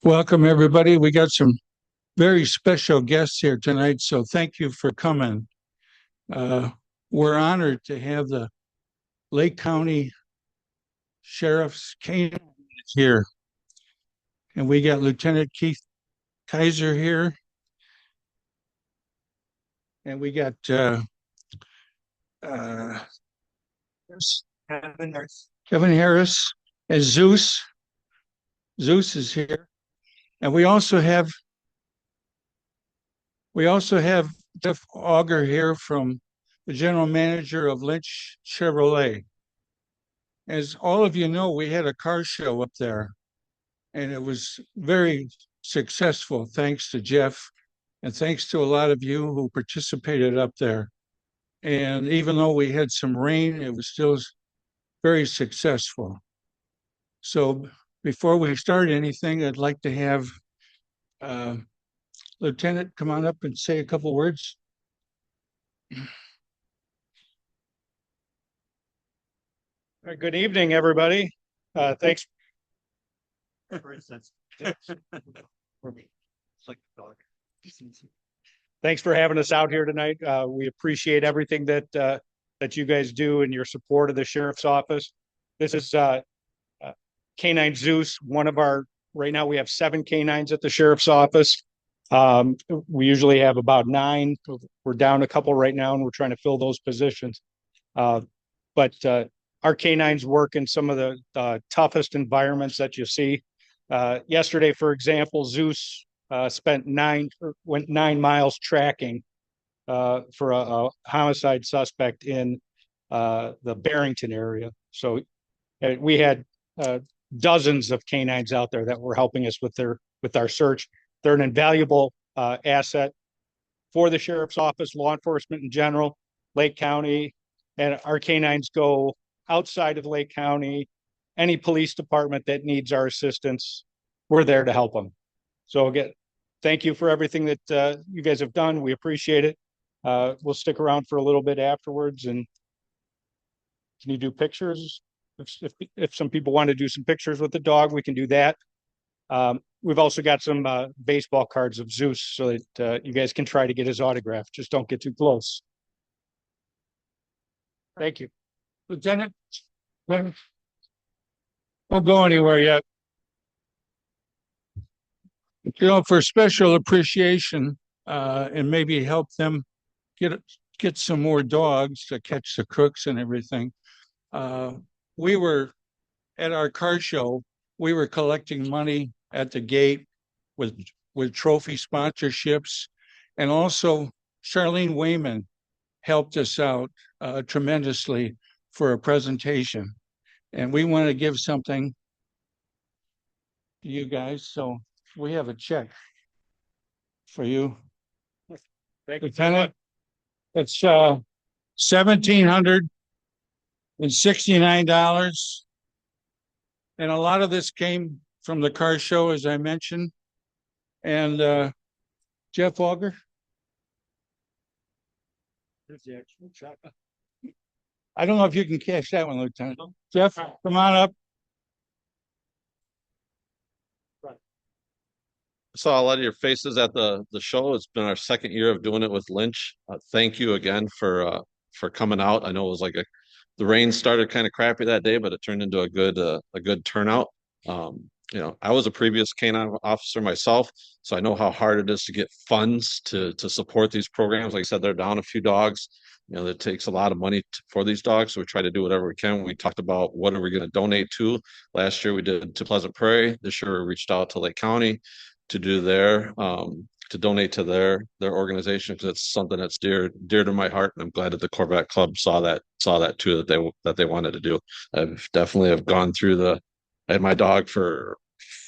Welcome, everybody. We got some very special guests here tonight, so thank you for coming. We're honored to have the Lake County Sheriff's Canine here, and we got Lieutenant Keith Kaiser here, and we got uh, Kevin Harris and Zeus. Zeus is here, and we also have Jeff Auger here from the general manager of Lynch Chevrolet. As all of you know, we had a car show up there, and it was very successful thanks to Jeff and thanks to a lot of you who participated up there. And even though we had some rain, it was still very successful. So before we start anything, I'd like to have Lieutenant come on up and say a couple words. Good evening, everybody. Thanks. Thanks for having us out here tonight. We appreciate everything that you guys do and your support of the sheriff's office. This is Canine Zeus. Right now we have 7 canines at the sheriff's office. We usually have about 9. We're down a couple right now, and we're trying to fill those positions. But our canines work in some of the toughest environments that you see. Yesterday, for example, Zeus went 9 miles tracking for a homicide suspect in the Barrington area. So we had dozens of canines out there that were helping us with our search. They're an invaluable asset for the sheriff's office, law enforcement in general, Lake County, and our canines go outside of Lake County. Any police department that needs our assistance, we're there to help them. So again, thank you for everything that you guys have done. We appreciate it. We'll stick around for a little bit afterwards. And can you do pictures? If some people want to do some pictures with the dog, we can do that. We've also got some baseball cards of Zeus so that you guys can try to get his autograph. Just don't get too close. Thank you. Lieutenant, don't go anywhere yet. For special appreciation and maybe help them get some more dogs to catch the crooks and everything. We were at our car show. We were collecting money at the gate with trophy sponsorships, and also Charlene Wayman helped us out tremendously for a presentation, and we want to give something to you guys. So we have a check for you. Thank you, Lieutenant. It's $1,769, and a lot of this came from the car show, as I mentioned. And Jeff Auger. There's the actual check. I don't know if you can cash that one, Lieutenant. Jeff, come on up. Saw a lot of your faces at the show. It's been our second year of doing it with Lynch. Thank you again for coming out. I know it was the rain started kind of crappy that day, but it turned into a good turnout. I was a previous canine officer myself, so I know how hard it is to get funds to support these programs. Like I said, they're down a few dogs. It takes a lot of money for these dogs, so we try to do whatever we can. We talked about what are we going to donate to. Last year we did to Pleasant Prairie. This year we reached out to Lake County to do to donate to their organization, because it's something that's dear to my heart, and I'm glad that the Corvette Club saw that too, that they wanted to do. I've definitely have gone through I had my dog for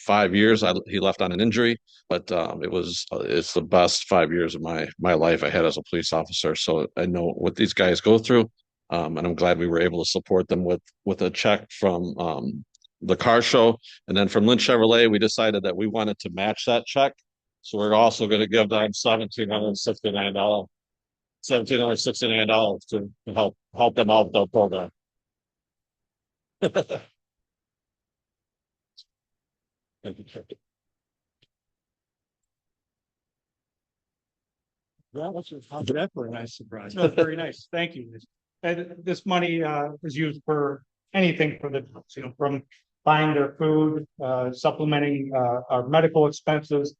5 years. He left on an injury, but it's the best 5 years of my life I had as a police officer. So I know what these guys go through, and I'm glad we were able to support them with a check from the car show. And then from Lynch Chevrolet, we decided that we wanted to match that check. So we're also going to give them $1,769 to help them out with their program. Thank you. Well, how's that for a nice surprise? That's very nice. Thank you. And this money is used for anything for the, from buying their food, supplementing our medical expenses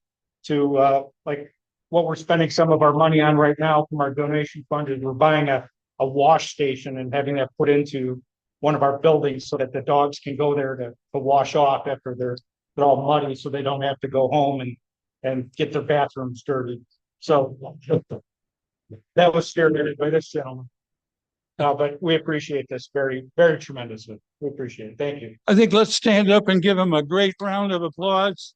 to like what we're spending some of our money on right now from our donation fund is we're buying a wash station and having that put into one of our buildings so that the dogs can go there to wash off after they're all muddy, so they don't have to go home and get their bathrooms dirty. So that was spearheaded by this gentleman. But we appreciate this very, very tremendously. We appreciate it. Thank you. I think let's stand up and give him a great round of applause.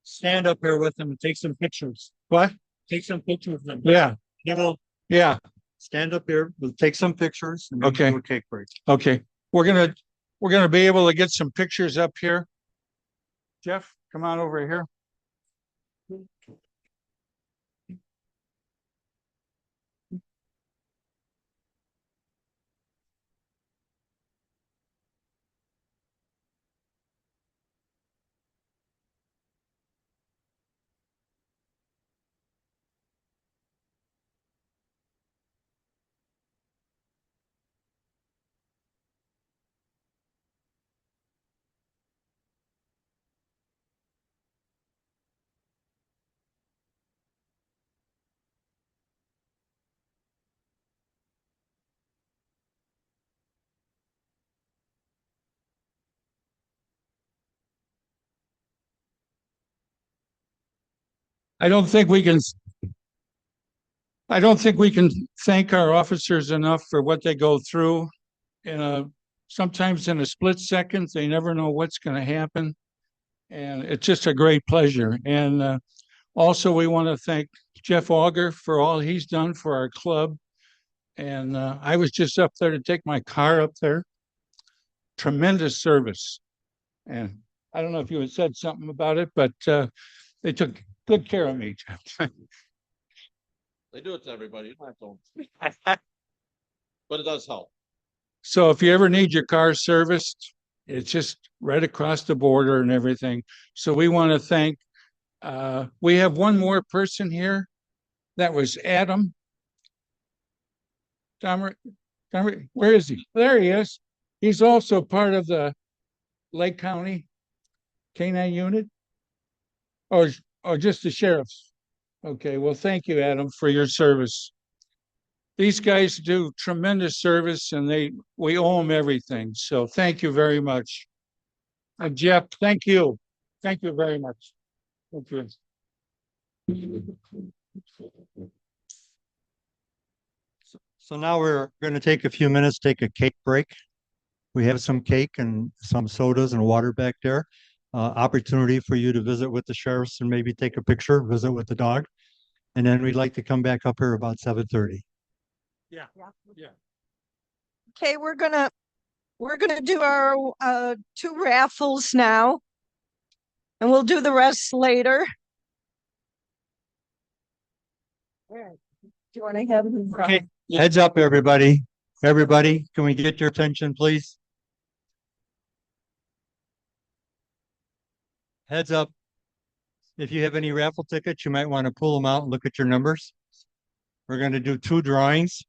Stand up here with them and take some pictures. What? Take some pictures of them. Yeah, yeah. Stand up here, we'll take some pictures. And Okay. do a cake break. Okay, we're gonna be able to get some pictures up here. Jeff, come on over here. I don't think we can thank our officers enough for what they go through. Sometimes in a split second, they never know what's going to happen. And it's just a great pleasure. And also, we want to thank Jeff Auger for all he's done for our club. And I was just up there to take my car up there. Tremendous service. And I don't know if you had said something about it, but they took good care of me, Jeff. They do it to everybody. You don't have to. But it does help. So if you ever need your car serviced, it's just right across the border and everything. So we want to thank, we have one more person here. That was Adam. Where is he? There he is. He's also part of the Lake County K-9 unit, or just the sheriff's. Okay, well, thank you, Adam, for your service. These guys do tremendous service, and we owe them everything. So thank you very much. And Jeff, thank you. Thank you very much. Thank you. So now we're going to take a few minutes, take a cake break. We have some cake and some sodas and water back there. Opportunity for you to visit with the sheriffs and maybe take a picture, visit with the dog. And then we'd like to come back up here about 7:30. Yeah. Okay, we're gonna do our 2 raffles now, and we'll do the rest later. Do you want to have them? Okay, heads up, everybody. Everybody, can we get your attention, please? Heads up. If you have any raffle tickets, you might want to pull them out and look at your numbers. We're going to do 2 drawings.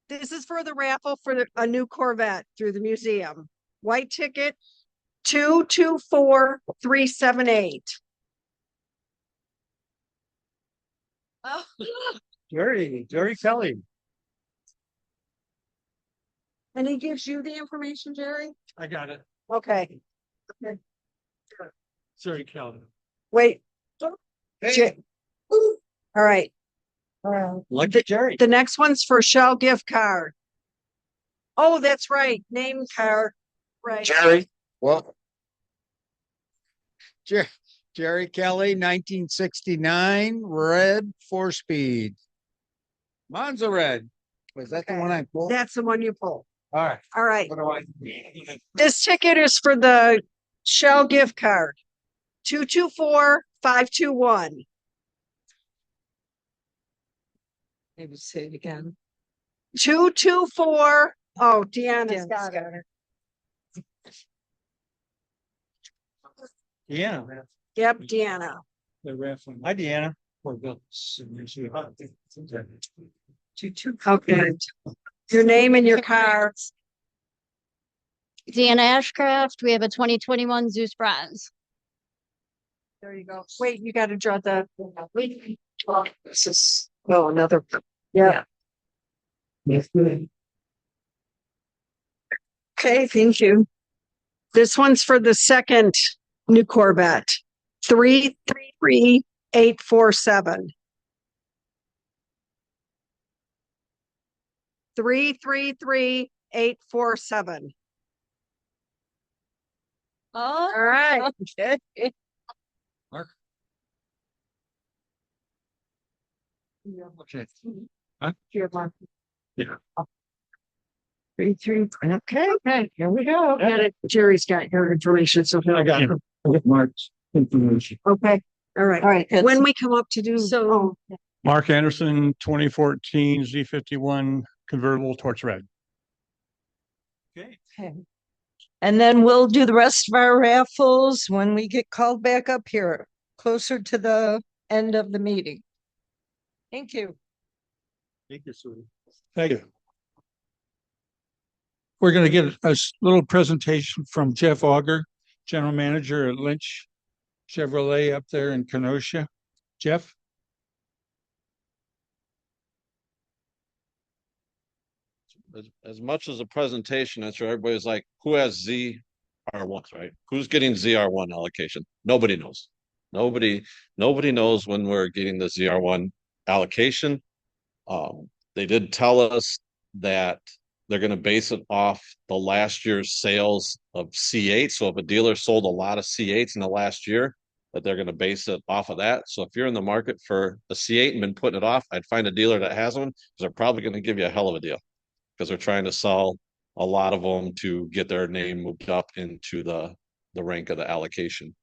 This is for the raffle for a new Corvette through the museum. White ticket 224378. Oh. Jerry Kelly. And he gives you the information, Jerry? I got it. Okay. Sorry, Calvin. Wait. Hey. All right. Look at Jerry. The next one's for Shell gift card. Oh, that's right. Name card. Right. Jerry. Well, Jerry Kelly, 1969, red 4-speed. Monza red. Was that the one I pulled? That's the one you pulled. All right. All right. What do I? This ticket is for the Shell gift card. 224521. Maybe say it again. 224. Oh, Deanna's got it. Yeah. Yep, Deanna. Hi, Deanna. Okay. Your name and your car. Deanna Ashcraft, we have a 2021 Zeus Bronze. There you go. Wait, you got to draw the. This is, oh, another. Yeah. Okay, thank you. This one's for the second new Corvette. 333847. 333847. Oh, All right. Mark? Okay. Here, Mark. Yeah. 33. Okay, here we go. Got it. Jerry's got your information, so he'll. I got Mark's information. Okay, all right. All right. When we come up to do. So- Mark Anderson, 2014 Z51 convertible torch red. Okay. And then we'll do the rest of our raffles when we get called back up here, closer to the end of the meeting. Thank you. Thank you, Sue. Thank you. We're going to get a little presentation from Jeff Auger, General Manager at Lynch Chevrolet up there in Kenosha. Jeff? As much as a presentation, I'm sure everybody's like, who has ZR1s, right? Who's getting ZR1 allocation? Nobody knows. Nobody knows when we're getting the ZR1 allocation. They did tell us that they're going to base it off the last year's sales of C8. So if a dealer sold a lot of C8s in the last year, that they're going to base it off of that. So if you're in the market for a C8 and been putting it off, I'd find a dealer that has one, because they're probably going to give you a hell of a deal, because they're trying to sell a lot of them to get their name moved up into the rank of the allocation.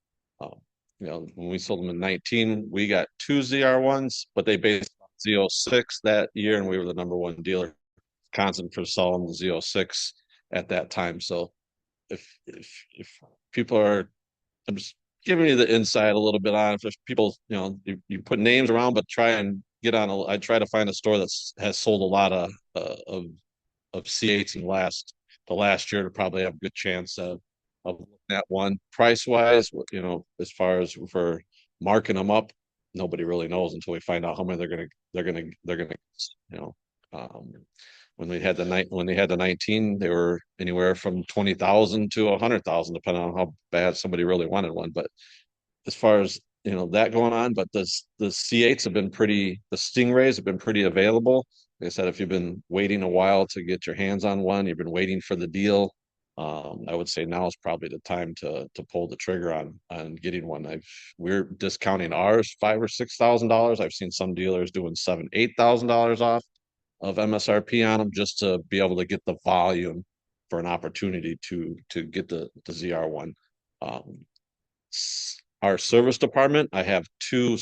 When we sold them in 19, we got 2 ZR1s, but they based on Z06 that year, and we were the #1 dealer, Wisconsin, for selling the Z06 at that time. So if people are, I'm just giving you the insight a little bit on if people, you put names around, but try and get on I try to find a store that has sold a lot of C8s in the last year to probably have a good chance of looking at one. Price wise, as far as for marking them up, nobody really knows until we find out how many they're gonna when they had the 19, they were anywhere from 20,000 to 100,000, depending on how bad somebody really wanted one. But as far as that going on, but the C8s have been the Stingrays have been pretty available. Like I said, if you've been waiting a while to get your hands on one, you've been waiting for the deal, I would say now is probably the time to pull the trigger on getting one. We're discounting ours $5,000 or $6,000. I've seen some dealers doing $7,000-8,000 off of MSRP on them, just to be able to get the volume for an opportunity to get the ZR1. Our service department, I have 2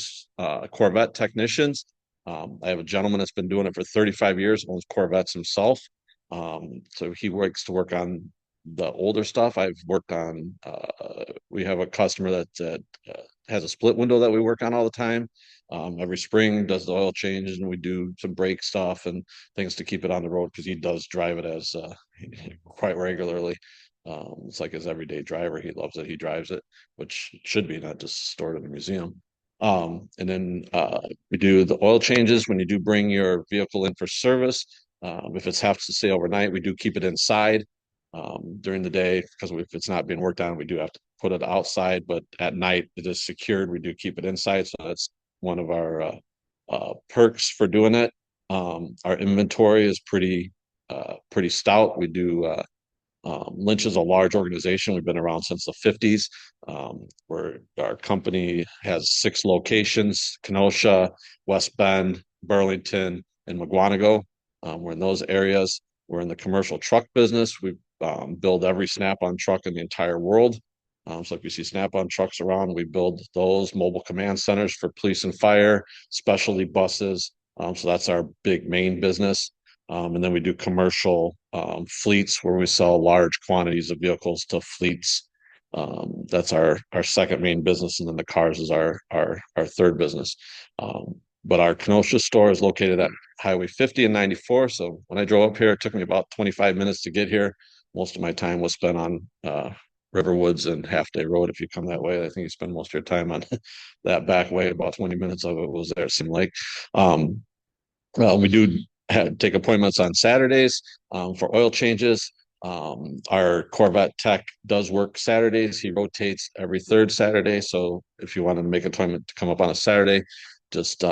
Corvette technicians. I have a gentleman that's been doing it for 35 years, owns Corvettes himself. So he works on the older stuff. I've worked on, we have a customer that has a split window that we work on all the time. Every spring does the oil changes, and we do some brake stuff and things to keep it on the road, because he does drive it as quite regularly. It's like his everyday driver. He loves it. He drives it, which it should be, not just stored in the museum. And then we do the oil changes when you do bring your vehicle in for service. If it has to stay overnight, we do keep it inside during the day, because if it's not being worked on, we do have to put it outside. But at night, it is secured. We do keep it inside. So that's one of our perks for doing it. Our inventory is pretty stout. We do Lynch is a large organization. We've been around since the 50s. Where our company has 6 locations: Kenosha, West Bend, Burlington, and McGuanago. We're in those areas. We're in the commercial truck business. We build every Snap-on truck in the entire world. So if you see Snap-on trucks around, we build those mobile command centers for police and fire, specialty buses. So that's our big main business. And then we do commercial fleets where we sell large quantities of vehicles to fleets. That's our second main business, and then the cars is our third business. But our Kenosha store is located at Highway 50 and 94. So when I drove up here, it took me about 25 minutes to get here. Most of my time was spent on Riverwoods and Half Day Road. If you come that way, I think you spend most of your time on that back way. About 20 minutes of it was there, it seemed like. We do take appointments on Saturdays for oil changes. Our Corvette tech does work Saturdays. He rotates every third Saturday. So if you want to make an appointment to come up on a Saturday, just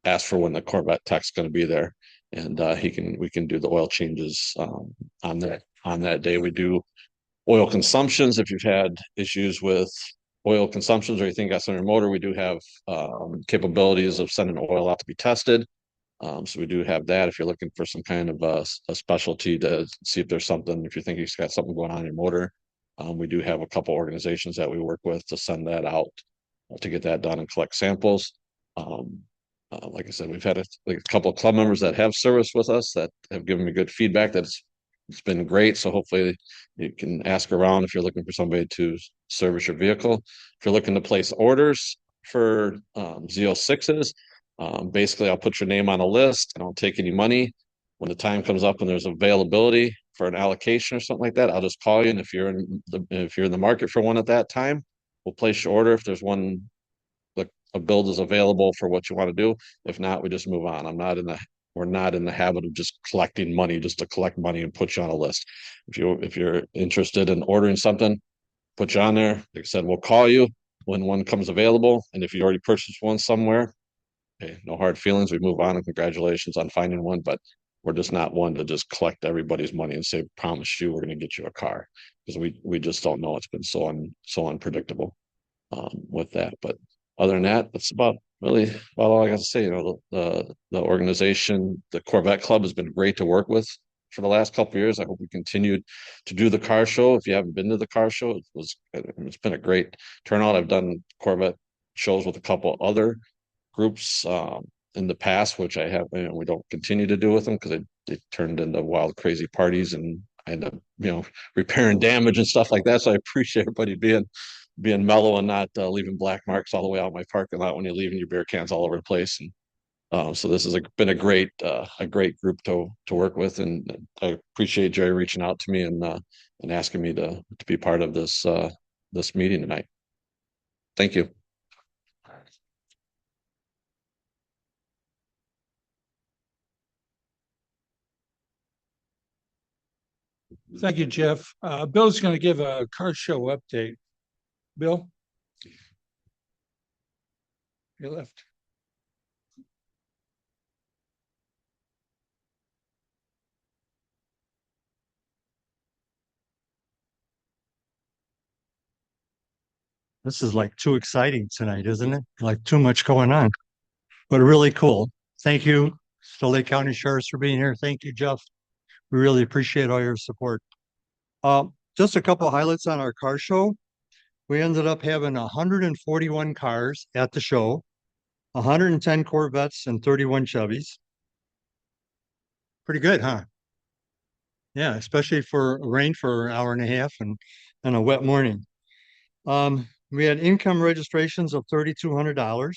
ask for when the Corvette tech's going to be there, and we can do the oil changes on that day. We do oil consumptions. If you've had issues with oil consumptions or you think that's on your motor, we do have capabilities of sending oil out to be tested. So we do have that if you're looking for some kind of a specialty to see if there's something, if you think you've got something going on in your motor. We do have a couple organizations that we work with to send that out to get that done and collect samples. Like I said, we've had a couple of club members that have serviced with us that have given me good feedback. It's been great. So hopefully you can ask around if you're looking for somebody to service your vehicle. If you're looking to place orders for Z06s, basically I'll put your name on a list. I don't take any money. When the time comes up and there's availability for an allocation or something like that, I'll just call you. And if you're in the market for one at that time, we'll place your order. If there's one, a build is available for what you want to do. If not, we just move on. We're not in the habit of just collecting money just to collect money and put you on a list. If you're interested in ordering something, put you on there. Like I said, we'll call you when one comes available. And if you already purchased one somewhere, hey, no hard feelings. We move on, and congratulations on finding one. But we're just not one to just collect everybody's money and say, promise you we're going to get you a car, because we just don't know. It's been so unpredictable with that. But other than that, that's about all I got to say. The organization, the Corvette Club, has been great to work with for the last couple of years. I hope we continue to do the car show. If you haven't been to the car show, it's been a great turnout. I've done Corvette shows with a couple other groups in the past, which I have, we don't continue to do with them because they turned into wild, crazy parties, and I end up, repairing damage and stuff like that. So I appreciate everybody being mellow and not leaving black marks all the way out my parking lot when you're leaving your beer cans all over the place. And so this has been a great group to work with, and I appreciate Jerry reaching out to me and asking me to be part of this meeting tonight. Thank you. Thank you, Jeff. Bill's going to give a car show update. Bill? You left. This is like too exciting tonight, isn't it? Like too much going on, but really cool. Thank you, Still Lake County Sheriffs, for being here. Thank you, Jeff. We really appreciate all your support. Just a couple of highlights on our car show. We ended up having 141 cars at the show, 110 Corvettes and 31 Chevys. Pretty good, huh? Yeah, especially for rain for an hour and a half and a wet morning. We had income registrations of $3,200.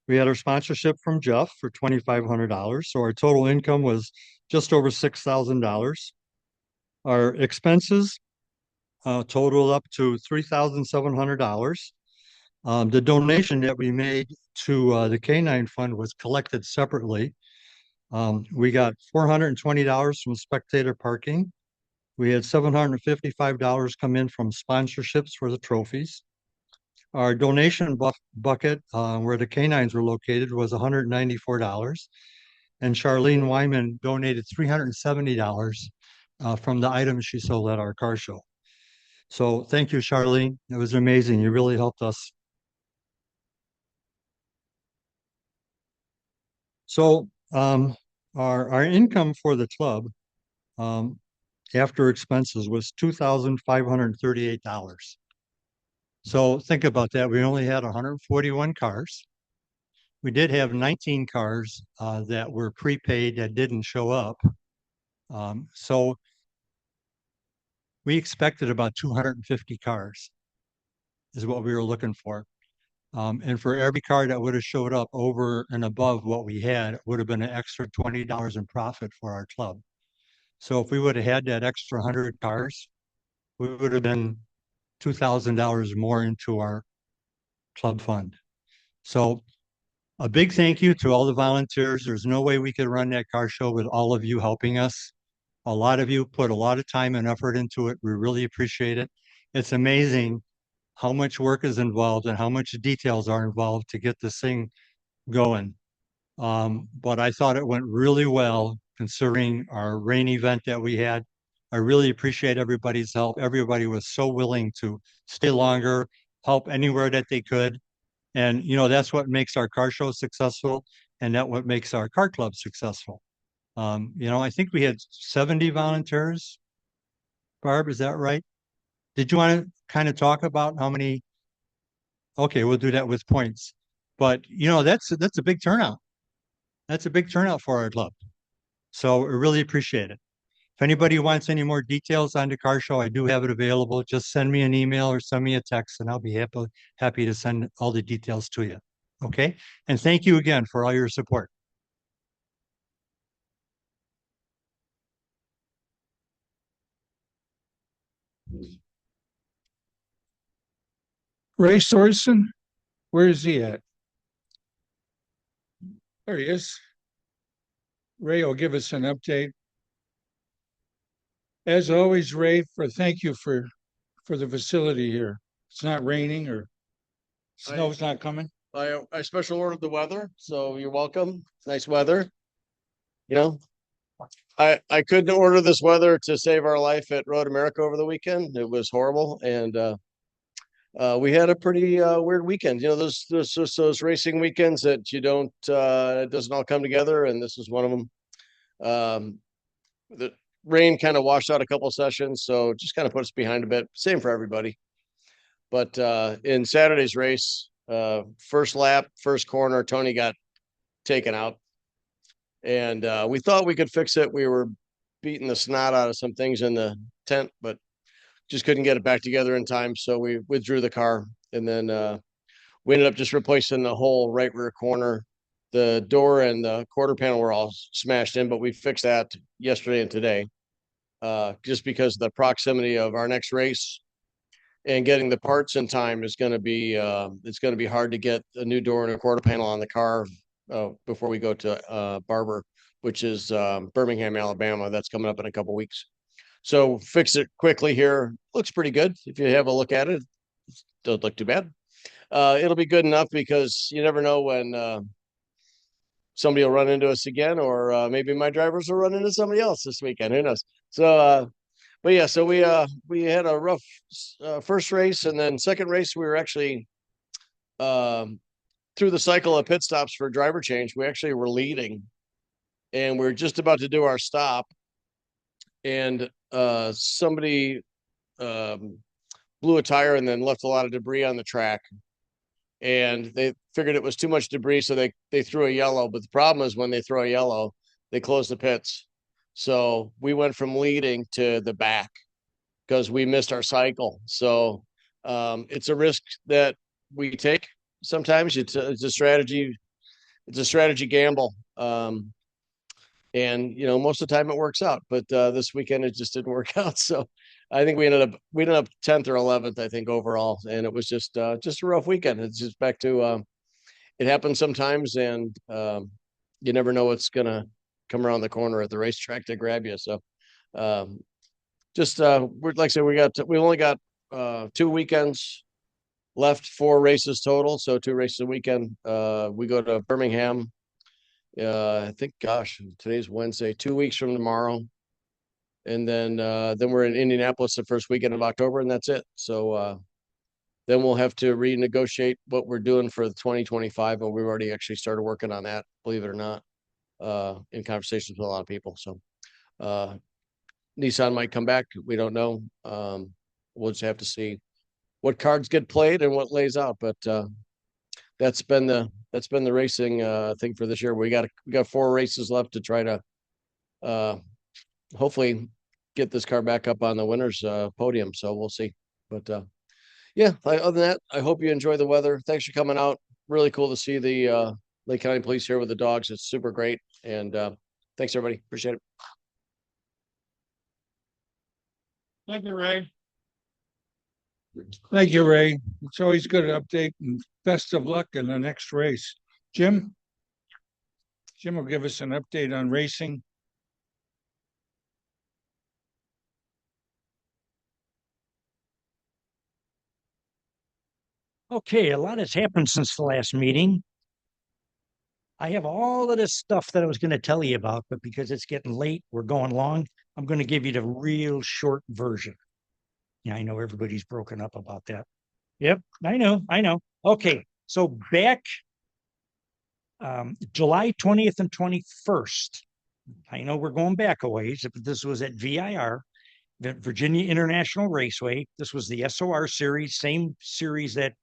We had our sponsorship from Jeff for $2,500. So our total income was just over $6,000. Our expenses totaled up to $3,700. The donation that we made to the Canine Fund was collected separately. We got $420 from spectator parking. We had $755 come in from sponsorships for the trophies. Our donation bucket, where the canines were located, was $194. And Charlene Wyman donated $370 from the items she sold at our car show. So thank you, Charlene. It was amazing. You really helped us. So our income for the club after expenses was $2,538. So think about that. We only had 141 cars. We did have 19 cars that were prepaid that didn't show up. So we expected about 250 cars is what we were looking for. And for every car that would have showed up over and above what we had, it would have been an extra $20 in profit for our club. So if we would have had that extra 100 cars, we would have been $2,000 more into our club fund. So a big thank you to all the volunteers. There's no way we could run that car show with all of you helping us. A lot of you put a lot of time and effort into it. We really appreciate it. It's amazing how much work is involved and how much details are involved to get this thing going. But I thought it went really well considering our rain event that we had. I really appreciate everybody's help. Everybody was so willing to stay longer, help anywhere that they could. And, you know, that's what makes our car show successful. And that's what makes our car club successful. You know, I think we had 70 volunteers. Barb, is that right? Did you want to kind of talk about how many? Okay, we'll do that with points. But, you know, that's a big turnout. That's a big turnout for our club. So we really appreciate it. If anybody wants any more details on the car show, I do have it available. Just send me an email or send me a text and I'll be happy to send all the details to you. Okay. And thank you again for all your support. Ray Sorensen, where is he at? There he is. Ray will give us an update. As always, Ray, thank you for the facility here. It's not raining or snow's not coming. I special ordered the weather, so you're welcome. It's nice weather. You know, I couldn't order this weather to save our life at Road America over the weekend. It was horrible, and we had a pretty weird weekend. You know, those racing weekends that you don't it doesn't all come together, and this is one of them. The rain kind of washed out a couple of sessions, so just kind of put us behind a bit. Same for everybody. But in Saturday's race, first lap, first corner, Tony got taken out. And we thought we could fix it. We were beating the snot out of some things in the tent, but just couldn't get it back together in time. So we withdrew the car. And then we ended up just replacing the whole right rear corner. The door and the quarter panel were all smashed in, but we fixed that yesterday and today. Just because the proximity of our next race and getting the parts in time is going to be it's going to be hard to get a new door and a quarter panel on the car before we go to Barber, which is Birmingham, Alabama. That's coming up in a couple weeks. So fix it quickly here. Looks pretty good. If you have a look at it, don't look too bad. It'll be good enough because you never know when somebody will run into us again, or maybe my drivers will run into somebody else this weekend. Who knows? So, but yeah, so we had a rough first race, and then second race we were actually through the cycle of pit stops for driver change. We actually were leading, and we are just about to do our stop, and somebody blew a tire and then left a lot of debris on the track. And they figured it was too much debris, so they threw a yellow. But the problem is when they throw a yellow, they close the pits. So we went from leading to the back because we missed our cycle. So it's a risk that we take sometimes. It's a strategy. It's a strategy gamble. And you know, most of the time it works out. But this weekend it just didn't work out. So I think we ended up 10th or 11th, I think, overall, and it was just a rough weekend. It's just back to it happens sometimes, and you never know what's gonna come around the corner at the racetrack to grab you. So we're like I said, we only got 2 weekends left, 4 races total, so 2 races a weekend. We go to Birmingham I think, gosh, today's Wednesday, 2 weeks from tomorrow. And then we're in Indianapolis the first weekend of October, and that's it. So then we'll have to renegotiate what we're doing for the 2025, and we've already actually started working on that, believe it or not, in conversations with a lot of people. So Nissan might come back. We don't know. We'll just have to see what cards get played and what lays out. But that's been the racing thing for this year. We got 4 races left to try to hopefully get this car back up on the winners podium. So we'll see. But yeah, other than that, I hope you enjoy the weather. Thanks for coming out. Really cool to see the Lake County Police here with the dogs. It's super great. And thanks, everybody. Appreciate it. Thank you, Ray. Thank you, Ray. It's always good to update, and best of luck in the next race. Jim? Jim will give us an update on racing. Okay, a lot has happened since the last meeting. I have all of this stuff that I was going to tell you about, but because it's getting late, we're going long. I'm going to give you the real short version. Yeah, I know everybody's broken up about that. Yep, I know. Okay, so back July 20th and 21st, I know we're going back a ways, but this was at VIR, the Virginia International Raceway. This was the SOR series, same series that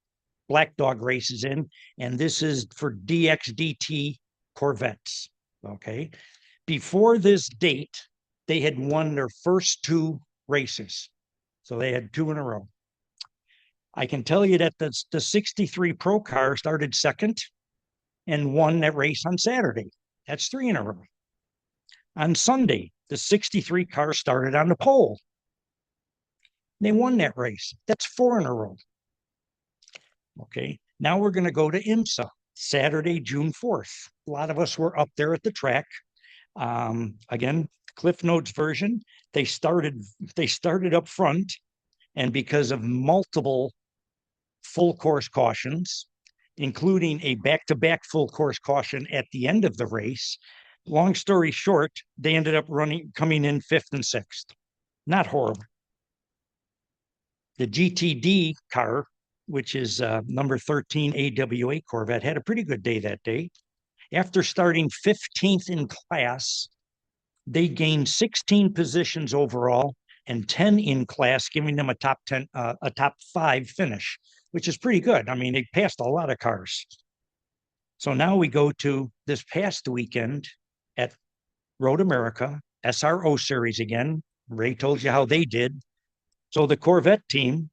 Black Dog races in, and this is for DXDT Corvettes. Okay. Before this date, they had won their first 2 races. So they had 2 in a row. I can tell you that the 63 Pro car started second and won that race on Saturday. That's 3 in a row. On Sunday, the 63 car started on the pole. They won that race. That's 4 in a row. Okay, now we're going to go to IMSA, Saturday, June 4th. A lot of us were up there at the track. Again, Cliff Notes version, they started up front, and because of multiple full course cautions, including a back-to-back full course caution at the end of the race, long story short, they ended up coming in 5th and 6th. Not horrible. The GTD car, which is number 13 AWA Corvette, had a pretty good day that day. After starting 15th in class, they gained 16 positions overall and 10 in class, giving them a top 5 finish, which is pretty good. I mean, they passed a lot of cars. So now we go to this past weekend at Road America, SRO series again. Ray told you how they did. So the Corvette team,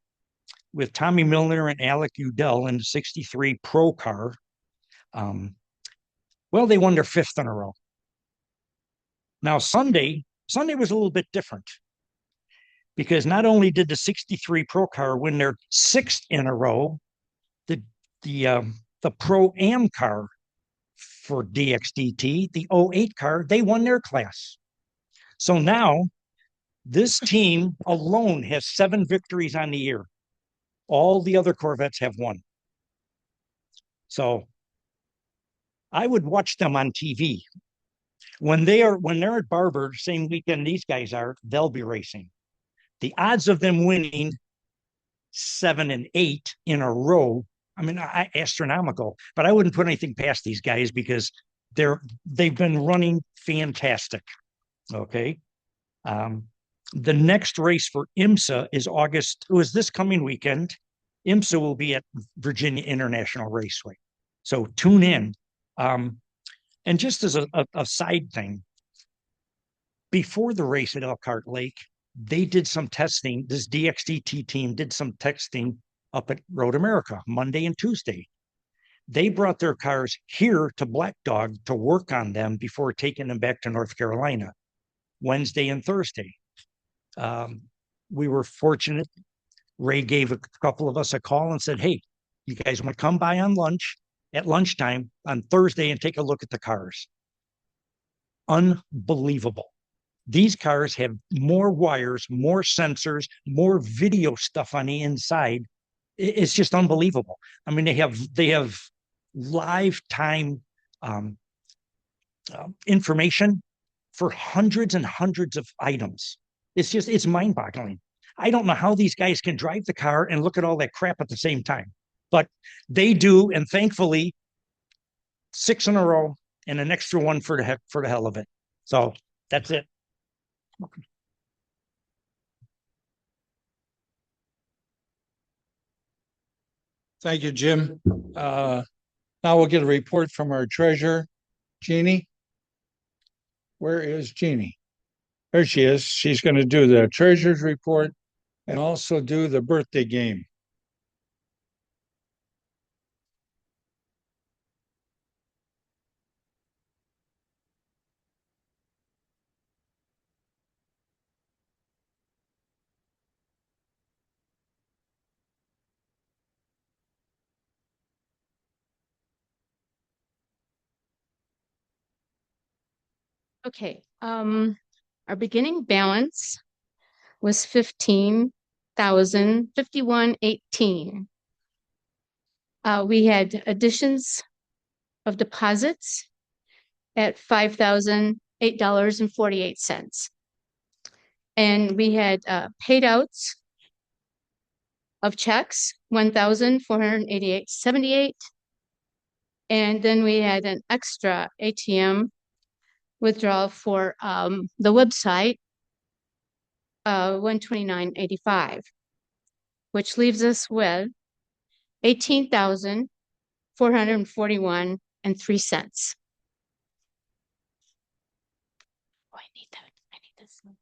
with Tommy Milner and Alec Udell in the 63 Pro car, well, they won their 5th in a row. Now, Sunday was a little bit different, because not only did the 63 Pro car win their 6th in a row, the Pro-Am car for DXDT, the 08 car, they won their class. So now this team alone has 7 victories on the year. All the other Corvettes have 1. So I would watch them on TV. When they're at Barber, same weekend these guys are, they'll be racing. The odds of them winning 7 and 8 in a row, I mean, astronomical. But I wouldn't put anything past these guys, because they've been running fantastic. Okay. The next race for IMSA is August. It was this coming weekend. IMSA will be at Virginia International Raceway. So tune in. And just as a side thing, before the race at Elkhart Lake, they did some testing. This DXDT team did some testing up at Road America Monday and Tuesday. They brought their cars here to Black Dog to work on them before taking them back to North Carolina Wednesday and Thursday. We were fortunate. Ray gave a couple of us a call and said, hey, you guys want to come by on at lunchtime on Thursday and take a look at the cars? Unbelievable. These cars have more wires, more sensors, more video stuff on the inside. It's just unbelievable. I mean, they have live time information for hundreds and hundreds of items. It's mind boggling. I don't know how these guys can drive the car and look at all that crap at the same time, but they do. And thankfully, 6 in a row and an extra one for the hell of it. So that's it. Thank you, Jim. Now we'll get a report from our treasurer, Jeannie. Where is Jeannie? There she is. She's going to do the treasurer's report and also do the birthday game. Okay, our beginning balance was 15,051.18. We had additions of deposits at $5,008.48. And we had paid outs of checks, 1,488.78. And then we had an extra ATM withdrawal for the website, 129.85, which leaves us with 18,441.03. Oh, I need that. I need this one.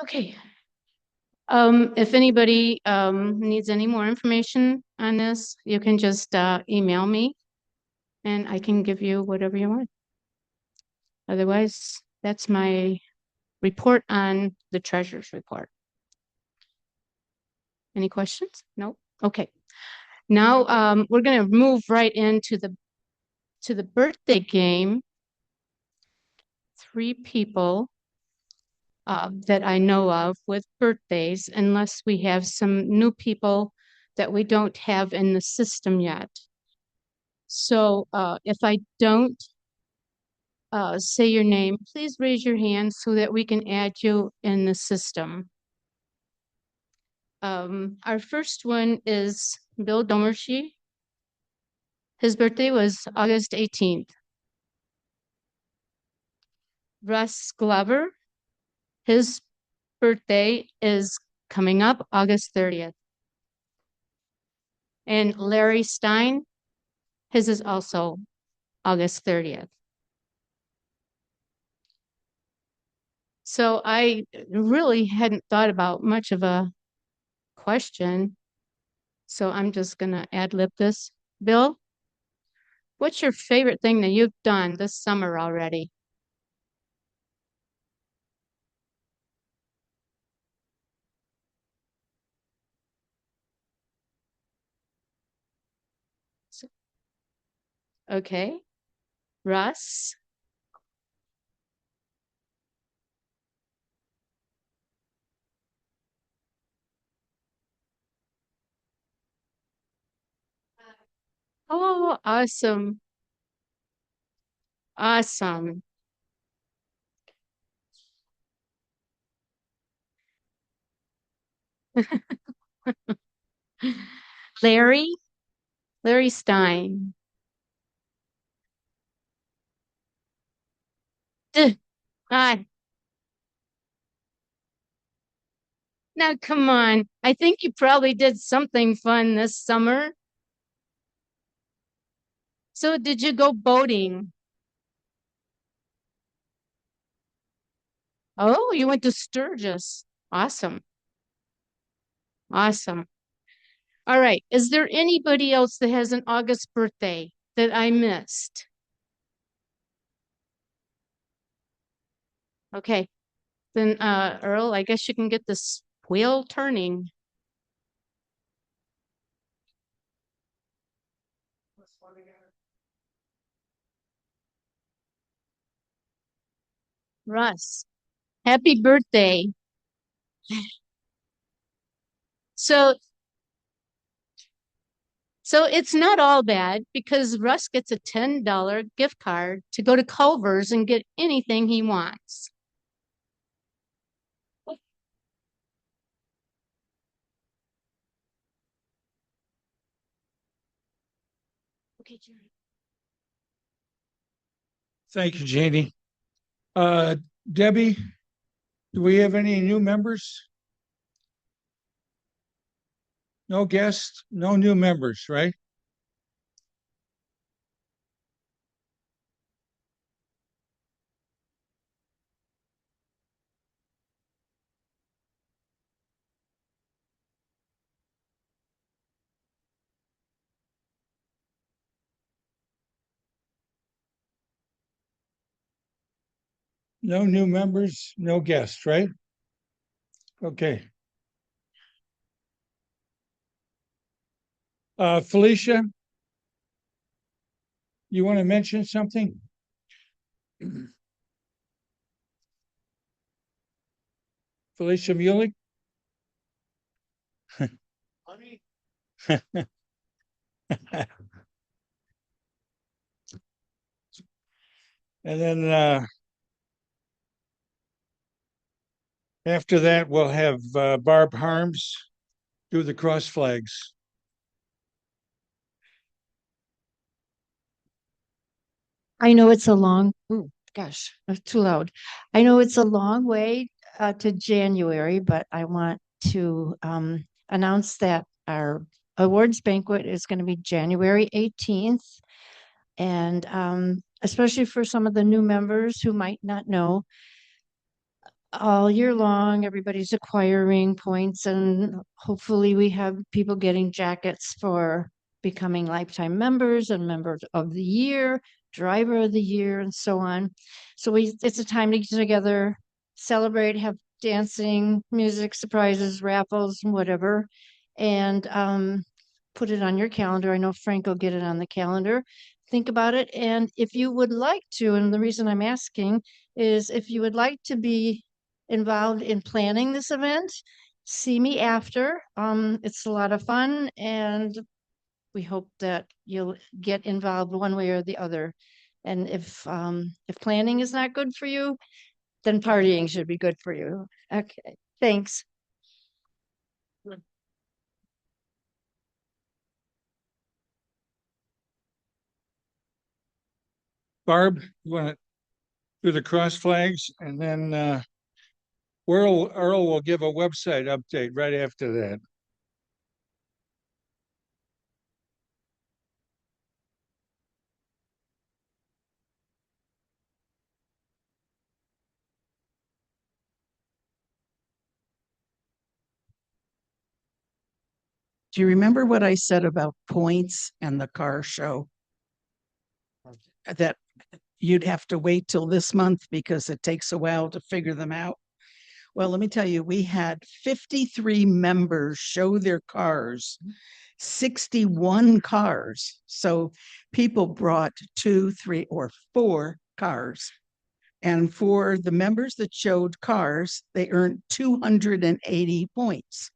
Okay. If anybody needs any more information on this, you can just email me and I can give you whatever you want. Otherwise, that's my report on the treasurer's report. Any questions? No? Okay. Now we're going to move right into the birthday game. 3 people that I know of with birthdays, unless we have some new people that we don't have in the system yet. So if I don't say your name, please raise your hand so that we can add you in the system. Our first one is Bill Domershi. His birthday was August 18th. Russ Glover, his birthday is coming up August 30th. And Larry Stein, his is also August 30th. So I really hadn't thought about much of a question. So I'm just going to ad-lib this. Bill, what's your favorite thing that you've done this summer already? Okay. Russ? Oh, awesome. Awesome. Larry? Larry Stein. Hi. Now, come on. I think you probably did something fun this summer. So did you go boating? Oh, you went to Sturgis. Awesome. Awesome. All right. Is there anybody else that has an August birthday that I missed? Okay. Then, Earl, I guess you can get this wheel turning. Russ, happy birthday. So so it's not all bad because Russ gets a $10 gift card to go to Culver's and get anything he wants. Okay, Jerry. Thank you, Janie. Debbie, do we have any new members? No guests, no new members, right? No new members, no guests, right? Okay. Felicia, you want to mention something? Felicia Muley? And then after that, we'll have Barb Harms do the cross flags. I know it's a long, ooh, gosh, that's too loud. I know it's a long way to January, but I want to announce that our awards banquet is going to be January 18th. And especially for some of the new members who might not know, all year long, everybody's acquiring points, and hopefully we have people getting jackets for becoming lifetime members and members of the year, driver of the year, and so on. So it's a time to get together, celebrate, have dancing, music, surprises, raffles, and whatever, and put it on your calendar. I know Frank will get it on the calendar. Think about it, and if you would like to, and the reason I'm asking is if you would like to be involved in planning this event, see me after. It's a lot of fun, and we hope that you'll get involved one way or the other. And if planning is not good for you, then partying should be good for you. Okay, thanks. Barb, you want to do the cross flags, and then Earl will give a website update right after that. Do you remember what I said about points and the car show? That you'd have to wait till this month because it takes a while to figure them out. Well, let me tell you, we had 53 members show their cars, 61 cars. So people brought 2, 3, or 4 cars. And for the members that showed cars, they earned 280 points.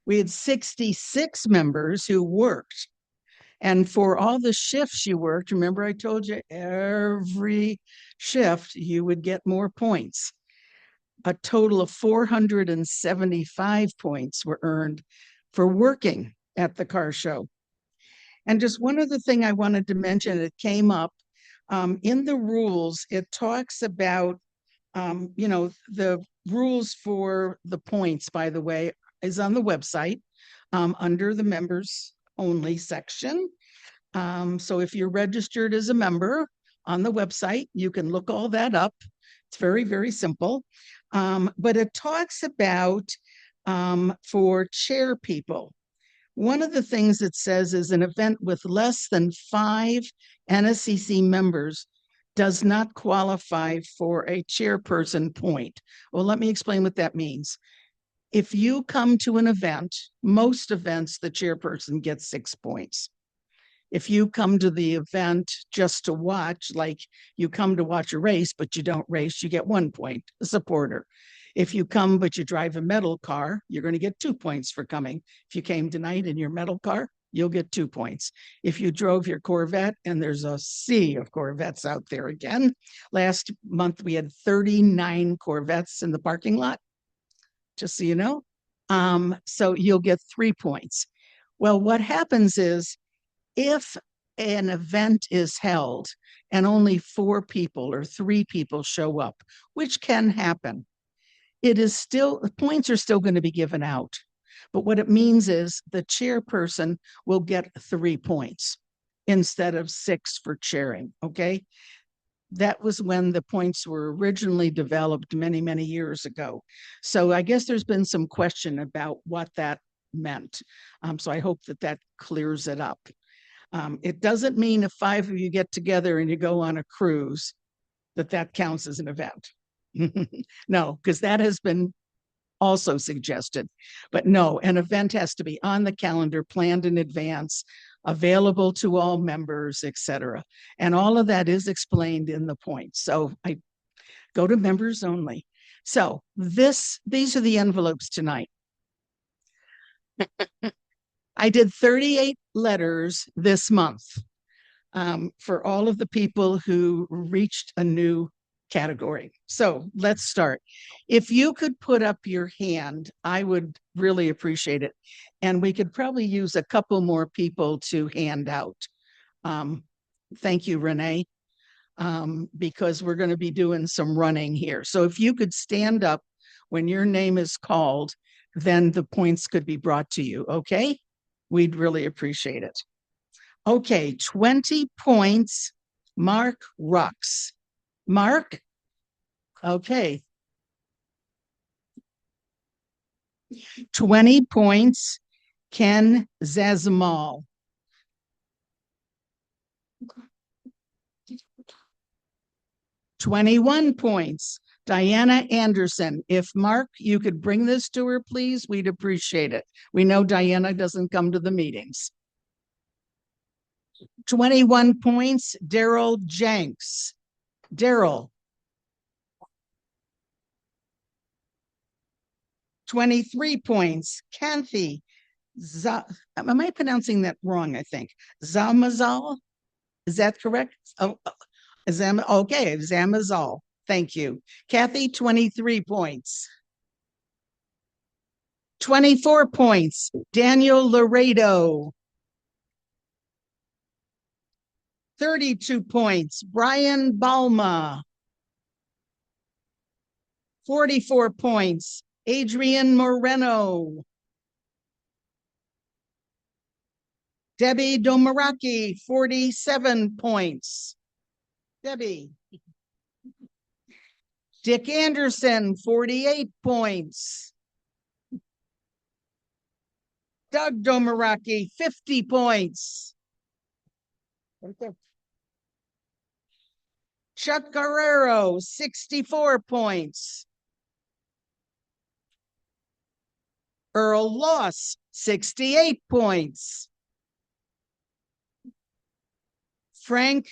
We had 66 members who worked. And for all the shifts you worked, remember I told you every shift you would get more points. A total of 475 points were earned for working at the car show. And just one other thing I wanted to mention, it came up in the rules, it talks about, the rules for the points, by the way, is on the website under the members only section. So if you're registered as a member on the website, you can look all that up. It's very, very simple. But it talks about for chair people. One of the things it says is an event with less than 5 NSCC members does not qualify for a chairperson point. Well, let me explain what that means. If you come to an event, most events, the chairperson gets 6 points. If you come to the event just to watch, like you come to watch a race, but you don't race, you get 1 point, a supporter. If you come, but you drive a metal car, you're going to get 2 points for coming. If you came tonight in your metal car, you'll get 2 points. If you drove your Corvette, and there's a sea of Corvettes out there again. Last month, we had 39 Corvettes in the parking lot, just so you know. So you'll get 3 points. Well, what happens is if an event is held and only 4 people or 3 people show up, which can happen, it is still, the points are still going to be given out. But what it means is the chairperson will get 3 points instead of 6 for chairing. Okay. That was when the points were originally developed many, many years ago. So I guess there's been some question about what that meant. So I hope that that clears it up. It doesn't mean if 5 of you get together and you go on a cruise, that counts as an event. No, because that has been also suggested. But no, an event has to be on the calendar, planned in advance, available to all members, etc. And all of that is explained in the points. So I go to members only. So these are the envelopes tonight. I did 38 letters this month for all of the people who reached a new category. So let's start. If you could put up your hand, I would really appreciate it. And we could probably use a couple more people to hand out. Thank you, Renee, because we're going to be doing some running here. So if you could stand up when your name is called, then the points could be brought to you. Okay? We'd really appreciate it. Okay, 20 points, Mark Rux. Mark? Okay. 20 points, Ken Zazamal. 21 points, Diana Anderson. If Mark, you could bring this to her, please, we'd appreciate it. We know Diana doesn't come to the meetings. 21 points, Daryl Jenks. Daryl. 23 points, Kathy. Am I pronouncing that wrong? I think Zamazal. Is that correct? Oh, okay, Zamazal. Thank you, Kathy. 23 points. 24 points, Daniel Laredo. 32 points, Brian Balma. 44 points, Adrian Moreno. Debbie Domaraki, 47 points. Debbie. Dick Anderson, 48 points. Doug Domaraki, 50 points. Chuck Guerrero, 64 points. Earl Loss, 68 points. Frank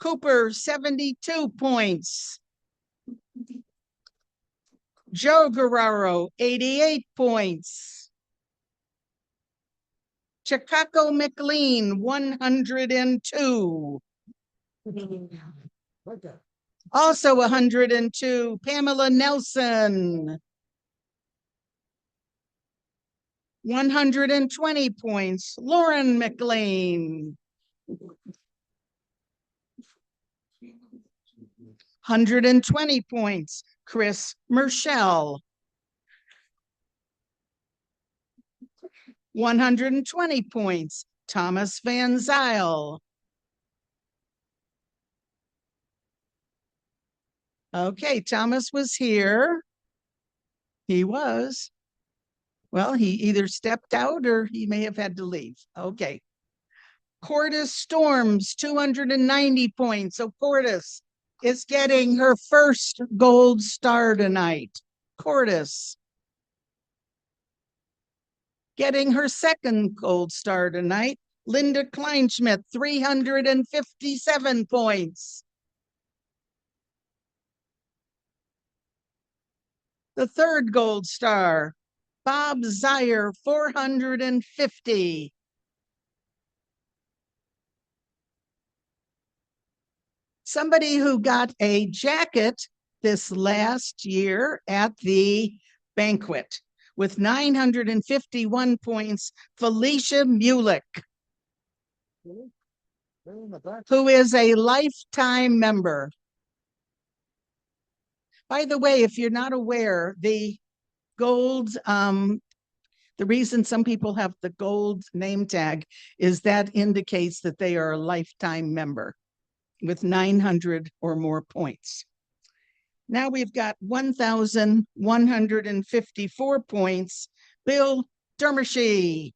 Cooper, 72 points. Joe Guerrero, 88 points. Chicago McLean, 102. Also 102, Pamela Nelson. 120 points, Lauren McLean. 120 points, Chris Merschel. 120 points, Thomas Van Zyl. Okay, Thomas was here. He was. Well, he either stepped out or he may have had to leave. Okay. Cordis Storms, 290 points. So Cordis is getting her first gold star tonight. Cordis. Getting her second gold star tonight. Linda Kleinschmidt, 357 points. The third gold star, Bob Zier, 450. Somebody who got a jacket this last year at the banquet with 951 points, Felicia Mulick, who is a lifetime member. By the way, if you're not aware, the gold, the reason some people have the gold name tag is that indicates that they are a lifetime member with 900 or more points. Now we've got 1,154 points. Bill Dermishy.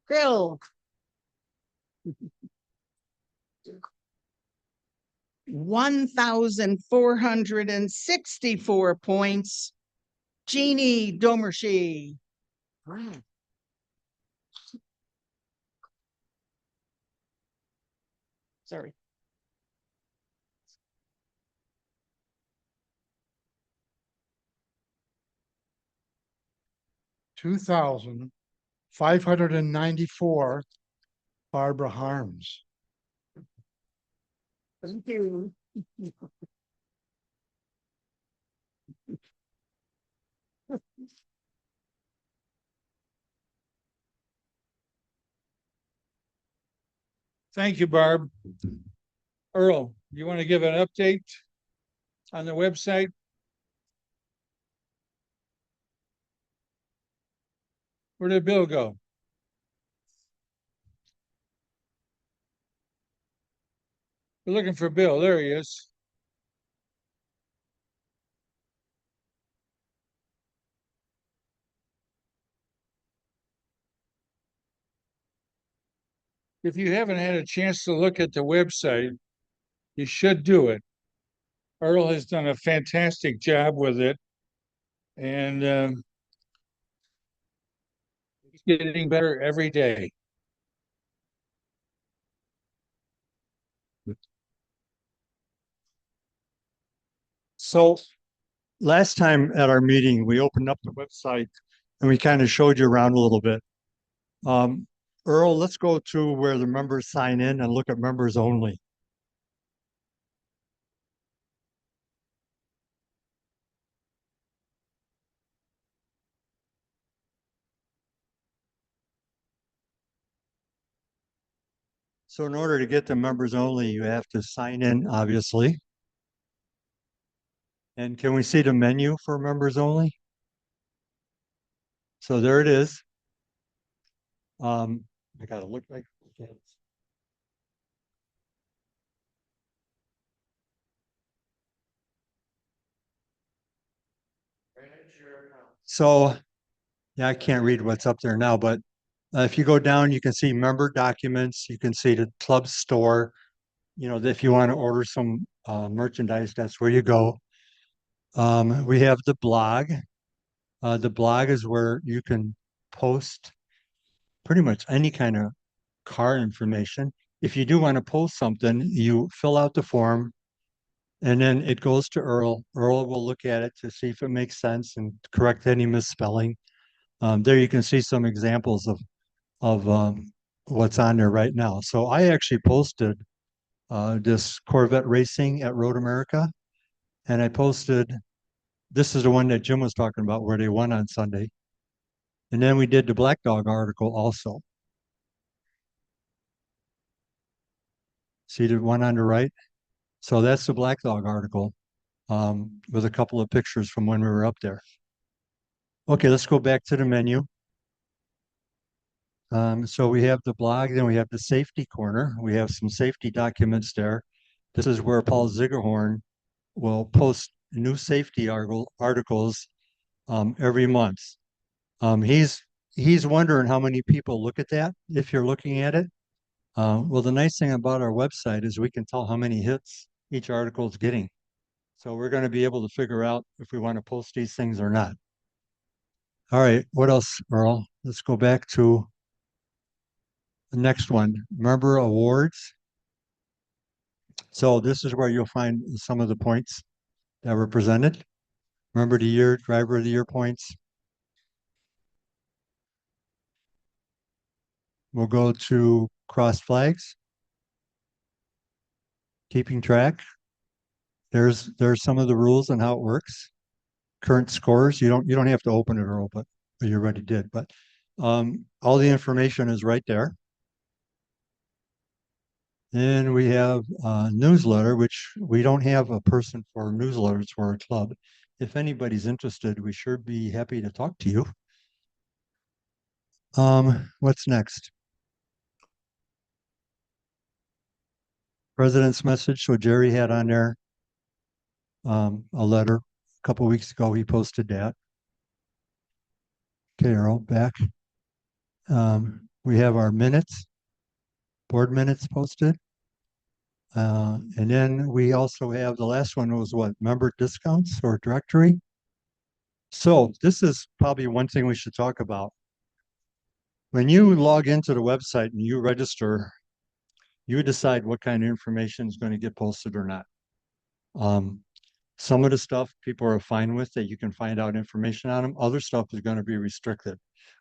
Bill. 1,464 points. Jeannie Domershy. Sorry. $2,594, Barbara Harms. Thank you. Thank you, Barb. Earl, you want to give an update on the website? Where did Bill go? We're looking for Bill. There he is. If you haven't had a chance to look at the website, you should do it. Earl has done a fantastic job with it, and it's getting better every day. So last time at our meeting, we opened up the website and we kind of showed you around a little bit. Earl, let's go to where the members sign in and look at members only. So in order to get to members only, you have to sign in, obviously. And can we see the menu for members only? So there it is. I gotta look like. So, yeah, I can't read what's up there now, but if you go down, you can see member documents. You can see the club store. You know, if you want to order some merchandise, that's where you go. We have the blog. The blog is where you can post pretty much any kind of car information. If you do want to post something, you fill out the form and then it goes to Earl. Earl will look at it to see if it makes sense and correct any misspelling. There you can see some examples of what's on there right now. So I actually posted this Corvette racing at Road America, and I posted, this is the one that Jim was talking about where they won on Sunday. And then we did the Black Dog article also. See the one on the right? So that's the Black Dog article with a couple of pictures from when we were up there. Okay, let's go back to the menu. So we have the blog, then we have the safety corner. We have some safety documents there. This is where Paul Ziggerhorn will post new safety articles every month. He's wondering how many people look at that if you're looking at it. Well, the nice thing about our website is we can tell how many hits each article is getting. So we're going to be able to figure out if we want to post these things or not. All right, what else, Earl? Let's go back to the next one, member awards. So this is where you'll find some of the points that were presented. Member of the Year, Driver of the Year points. We'll go to cross flags. Keeping track. There's some of the rules on how it works. Current scores. You don't have to open it, Earl, but you already did. But all the information is right there. Then we have a newsletter, which we don't have a person for newsletters for our club. If anybody's interested, we sure be happy to talk to you. What's next? President's message. So Jerry had on there a letter a couple weeks ago. He posted that. Okay, Earl, back. We have our minutes, board minutes posted. And then we also have, the last one was what, member discounts or directory? So this is probably one thing we should talk about. When you log into the website and you register, you decide what kind of information is going to get posted or not. Some of the stuff people are fine with, that you can find out information on them. Other stuff is going to be restricted.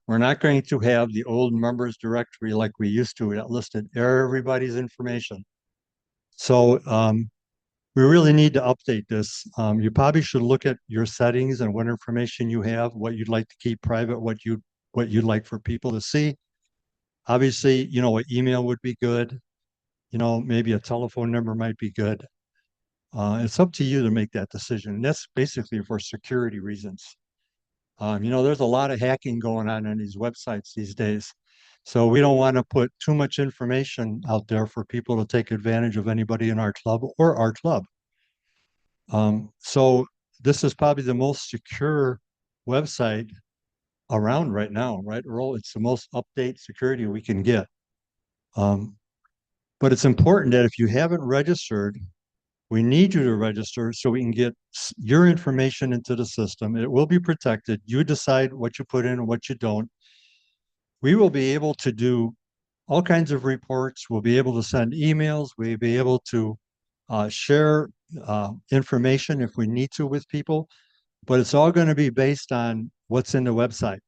We're not going to have the old members directory like we used to that listed everybody's information. So we really need to update this. You probably should look at your settings and what information you have, what you'd like to keep private, what you'd like for people to see. Obviously, you know, an email would be good. You know, maybe a telephone number might be good. It's up to you to make that decision. And that's basically for security reasons. You know, there's a lot of hacking going on these websites these days. So we don't want to put too much information out there for people to take advantage of anybody in our club or our club. So this is probably the most secure website around right now, right, Earl? It's the most update security we can get. But it's important that if you haven't registered, we need you to register so we can get your information into the system. It will be protected. You decide what you put in and what you don't. We will be able to do all kinds of reports. We'll be able to send emails. We'll be able to share information if we need to with people, but it's all going to be based on what's in the website.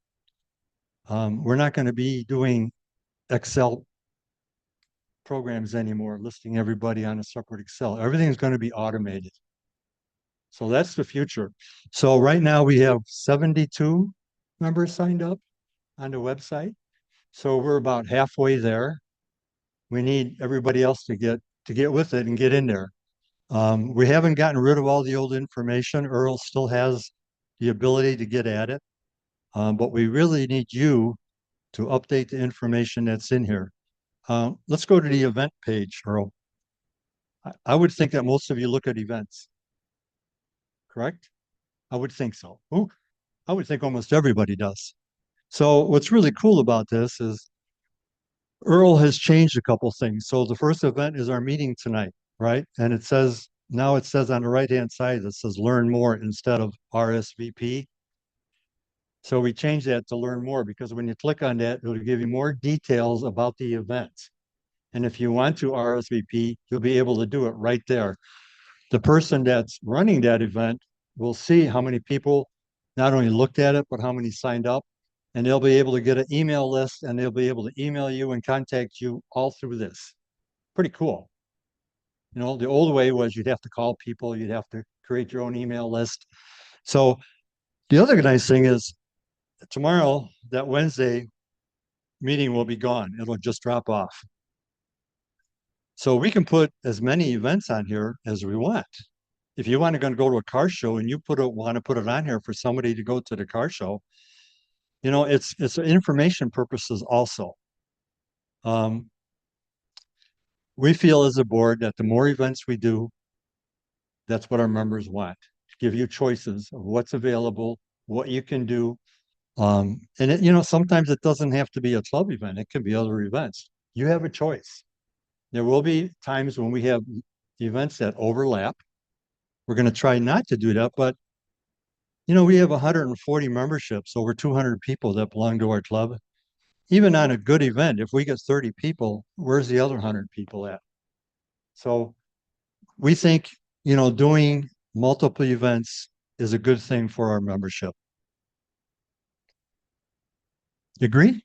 We're not going to be doing Excel programs anymore, listing everybody on a separate Excel. Everything's going to be automated. So that's the future. So right now we have 72 members signed up on the website. So we're about halfway there. We need everybody else to get with it and get in there. We haven't gotten rid of all the old information. Earl still has the ability to get at it. But we really need you to update the information that's in here. Let's go to the event page, Earl. I would think that most of you look at events, correct? I would think so. Ooh, I would think almost everybody does. So what's really cool about this is Earl has changed a couple things. So the first event is our meeting tonight, right? And it says, now it says on the right-hand side, it says learn more instead of RSVP. So we changed that to learn more, because when you click on that, it'll give you more details about the event. And if you want to RSVP, you'll be able to do it right there. The person that's running that event will see how many people not only looked at it, but how many signed up. And they'll be able to get an email list, and they'll be able to email you and contact you all through this. Pretty cool. You know, the old way was you'd have to call people, you'd have to create your own email list. So the other nice thing is tomorrow, that Wednesday meeting will be gone. It'll just drop off. So we can put as many events on here as we want. If you want to go to a car show and you want to put it on here for somebody to go to the car show, you know, it's information purposes also. We feel as a board that the more events we do, that's what our members want. Give you choices of what's available, what you can do. And it, you know, sometimes it doesn't have to be a club event. It can be other events. You have a choice. There will be times when we have events that overlap. We're going to try not to do that, but you know, we have 140 memberships, over 200 people that belong to our club. Even on a good event, if we get 30 people, where's the other 100 people at? So we think, you know, doing multiple events is a good thing for our membership. You agree?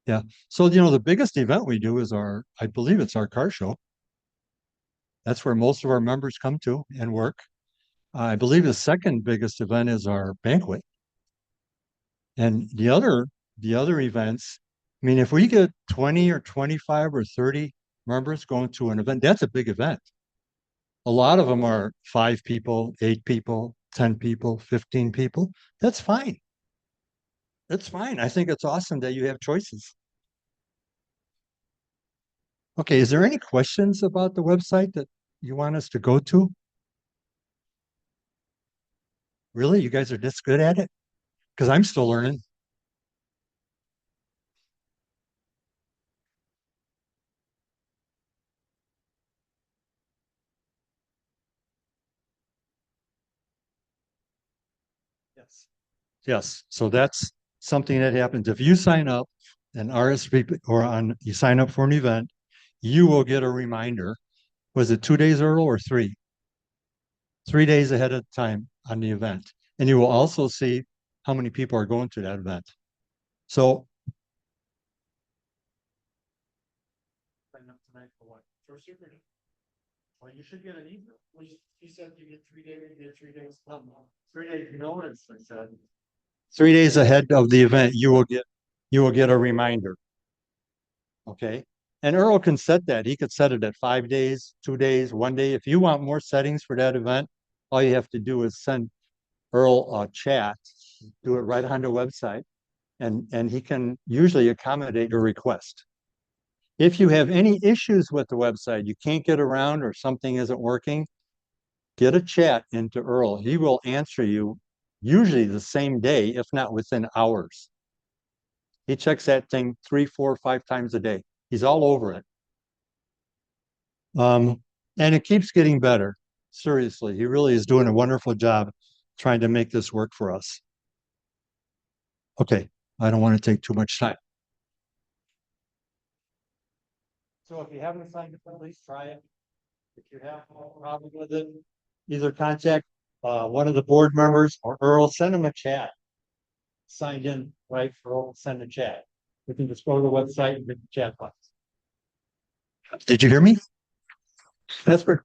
Yeah. So, the biggest event we do is I believe it's our car show. That's where most of our members come to and work. I believe the second biggest event is our banquet. And the other events, I mean, if we get 20 or 25 or 30 members going to an event, that's a big event. A lot of them are 5 people, 8 people, 10 people, 15 people. That's fine. That's fine. I think it's awesome that you have choices. Okay, is there any questions about the website that you want us to go to? Really? You guys are this good at it? Because I'm still learning. Yes. Yes. So that's something that happens. If you sign up and RSVP you sign up for an event, you will get a reminder. Was it 2 days early or 3? 3 days ahead of time on the event. And you will also see how many people are going to that event. So sign up tonight for what? First year? Well, you should get an email. You said you get 3 days, you get 3 days. 3 days notice, I said. 3 days ahead of the event, you will get a reminder. Okay. And Earl can set that. He could set it at 5 days, 2 days, 1 day. If you want more settings for that event, all you have to do is send Earl a chat, do it right on the website, and he can usually accommodate your request. If you have any issues with the website, you can't get around or something isn't working, get a chat into Earl. He will answer you usually the same day, if not within hours. He checks that thing 3, 4, 5 times a day. He's all over it. And it keeps getting better. Seriously, he really is doing a wonderful job trying to make this work for us. Okay, I don't want to take too much time. So if you haven't signed up, at least try it. If you have no problem with it, either contact one of the board members or Earl, send him a chat. Signed in, right? Earl, send a chat. You can just go to the website and hit the chat box. Did you hear me? That's good.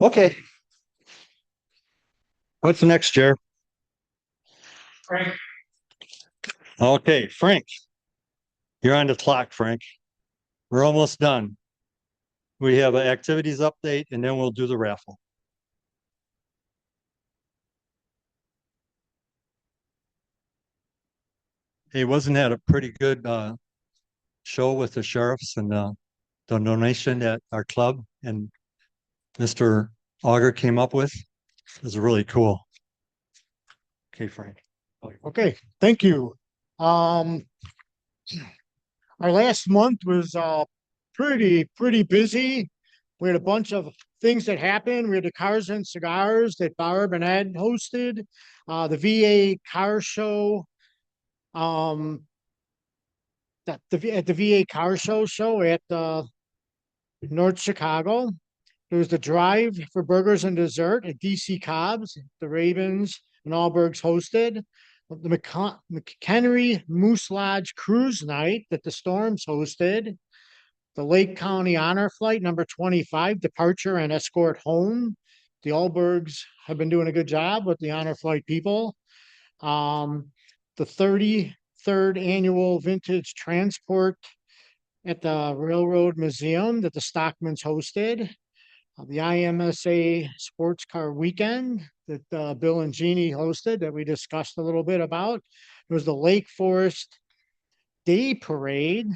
Okay. What's next, Jer? Frank. Okay, Frank. You're on the clock, Frank. We're almost done. We have an activities update and then we'll do the raffle. Hey, wasn't that a pretty good show with the sheriffs and the donation that our club and Mr. Auger came up with? It was really cool. Okay, Frank. Okay, thank you. Our last month was pretty busy. We had a bunch of things that happened. We had the Cars and Cigars that Barb and Ed hosted, the VA car show, at the VA car show at North Chicago. There was the drive for burgers and dessert at DC Cobb's, the Ravens and Allbergs hosted. The McHenry Moose Lodge Cruise Night that the Storms hosted. The Lake County Honor Flight number 25, departure and escort home. The Allbergs have been doing a good job with the Honor Flight people. The 33rd annual Vintage Transport at the Railroad Museum that the Stockmans hosted. The IMSA Sports Car Weekend that Bill and Jeannie hosted that we discussed a little bit about. It was the Lake Forest Day Parade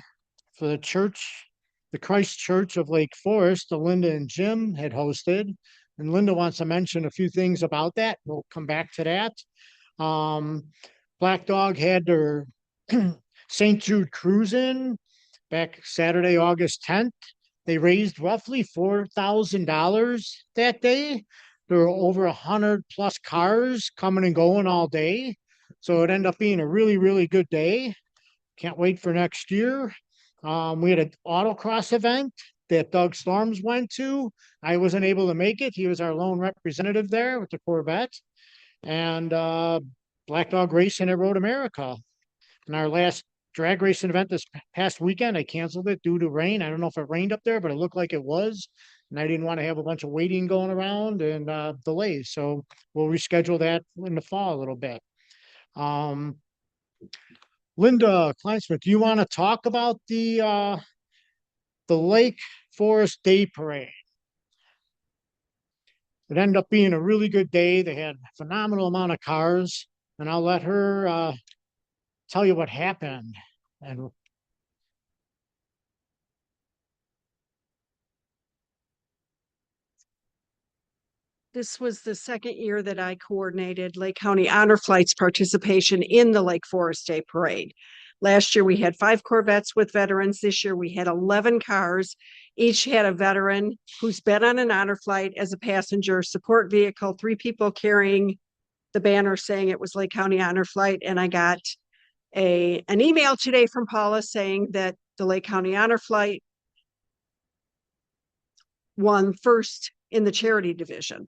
for the church, the Christ Church of Lake Forest, that Linda and Jim had hosted. And Linda wants to mention a few things about that. We'll come back to that. Black Dog had their St. Jude Cruise in back Saturday, August 10th. They raised roughly $4,000 that day. There were over 100 plus cars coming and going all day. So it ended up being a really, really good day. Can't wait for next year. We had an autocross event that Doug Storms went to. I wasn't able to make it. He was our lone representative there with the Corvette. And Black Dog Racing at Road America. And our last drag racing event this past weekend, I canceled it due to rain. I don't know if it rained up there, but it looked like it was. And I didn't want to have a bunch of waiting going around and delays. So we'll reschedule that in the fall a little bit. Linda Kleinsmith, do you want to talk about the Lake Forest Day Parade? It ended up being a really good day. They had a phenomenal amount of cars, and I'll let her tell you what happened. And this was the second year that I coordinated Lake County Honor Flight's participation in the Lake Forest Day Parade. Last year, we had 5 Corvettes with veterans. This year, we had 11 cars. Each had a veteran who's been on an honor flight as a passenger, support vehicle, 3 people carrying the banner saying it was Lake County Honor Flight. And I got an email today from Paula saying that the Lake County Honor Flight won first in the charity division.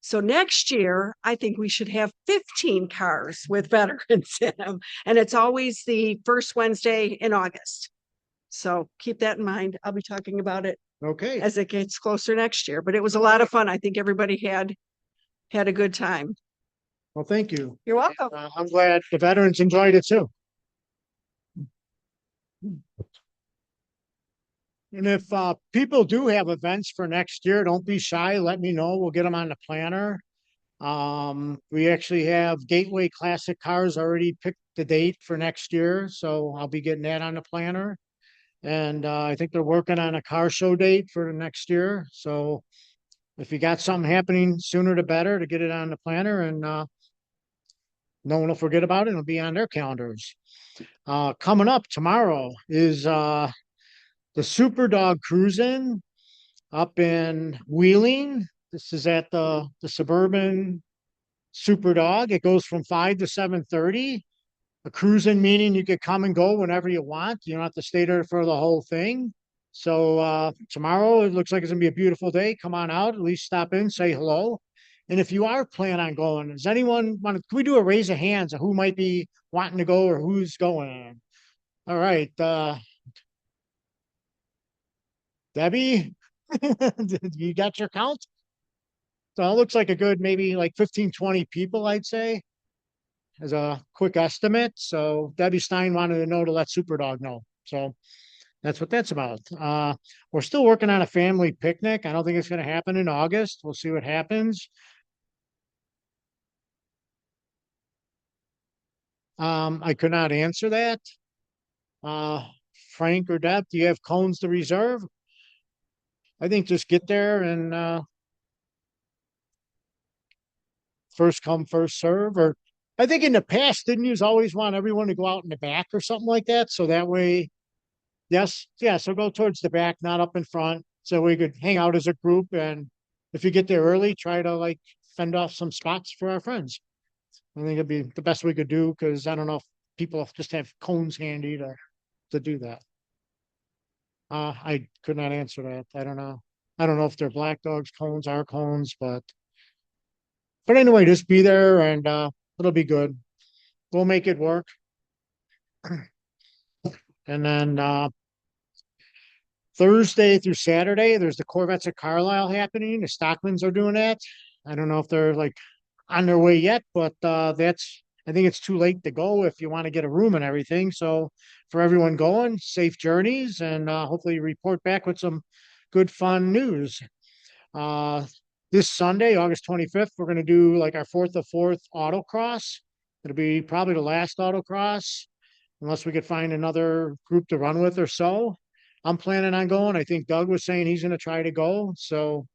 So next year, I think we should have 15 cars with veterans in them. And it's always the first Wednesday in August. So keep that in mind. I'll be talking about it as it gets closer next year. But it was a lot of fun. I think everybody had a good time. well, thank you. You're welcome. I'm glad the veterans enjoyed it too. And if people do have events for next year, don't be shy. Let me know. We'll get them on the planner. We actually have Gateway Classic Cars already picked the date for next year. So I'll be getting that on the planner. And I think they're working on a car show date for the next year. So if you got something happening sooner the better to get it on the planner, and no one will forget about it. It'll be on their calendars. Coming up tomorrow is the Super Dog Cruising up in Wheeling. This is at the Suburban Super Dog. It goes from 5 to 7:30. A cruising meaning you could come and go whenever you want. You don't have to stay there for the whole thing. So tomorrow it looks like it's gonna be a beautiful day. Come on out, at least stop in, say hello. And if you are planning on going, does anyone want to, can we do a raise of hands of who might be wanting to go or who's going? All right, Debbie, you got your count? So it looks like a good, maybe like 15, 20 people, I'd say, as a quick estimate. So Debbie Stein wanted to know to let Superdog know. So that's what that's about. We're still working on a family picnic. I don't think it's going to happen in August. We'll see what happens. I could not answer that. Frank or Deb, do you have cones to reserve? I think just get there and first come, first serve. Or I think in the past, didn't you always want everyone to go out in the back or something like that? So that way, yes, yeah. So go towards the back, not up in front. So we could hang out as a group. And if you get there early, try to like fend off some spots for our friends. I think it'd be the best we could do, because I don't know if people just have cones handy to do that. I could not answer that. I don't know. I don't know if they're Black Dogs cones, our cones, but anyway, just be there and it'll be good. We'll make it work. And then Thursday through Saturday, there's the Corvettes at Carlisle happening. The Stockmans are doing that. I don't know if they're like on their way yet, but I think it's too late to go if you want to get a room and everything. So for everyone going, safe journeys, and hopefully report back with some good fun news. This Sunday, August 25th, we're going to do like our 4th of 4th autocross. It'll be probably the last autocross, unless we could find another group to run with or so. I'm planning on going. I think Doug was saying he's going to try to go. So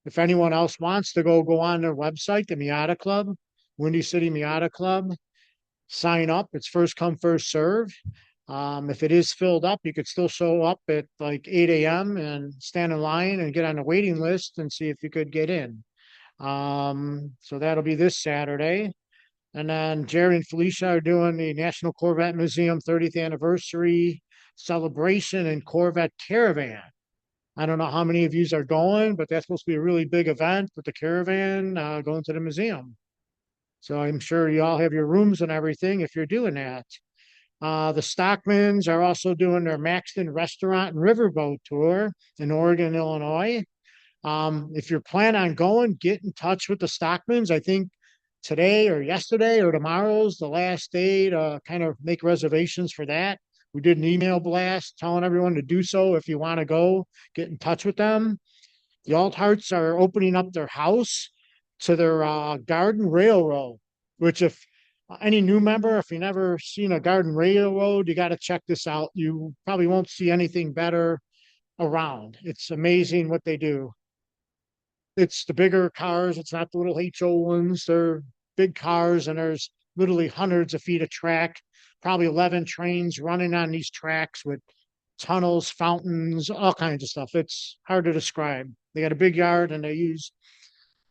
if anyone else wants to go on their website, the Miata Club, Windy City Miata Club, sign up. It's first come, first serve. If it is filled up, you could still show up at like 8 a.m. and stand in line and get on the waiting list and see if you could get in. So that'll be this Saturday. And then Jerry and Felicia are doing the National Corvette Museum 30th anniversary celebration and Corvette caravan. I don't know how many of yous are going, but that's supposed to be a really big event with the caravan, going to the museum. So I'm sure you all have your rooms and everything if you're doing that. The Stockmans are also doing their Maxton Restaurant and Riverboat Tour in Oregon, Illinois. If you're planning on going, get in touch with the Stockmans. I think today or yesterday or tomorrow's the last day to kind of make reservations for that. We did an email blast telling everyone to do so. If you want to go, get in touch with them. The Althearts are opening up their house to their garden railroad, which if any new member, if you never seen a garden railroad, you got to check this out. You probably won't see anything better around. It's amazing what they do. It's the bigger cars. It's not the little HO ones. They're big cars, and there's literally hundreds of feet of track, probably 11 trains running on these tracks with tunnels, fountains, all kinds of stuff. It's hard to describe. They got a big yard and they use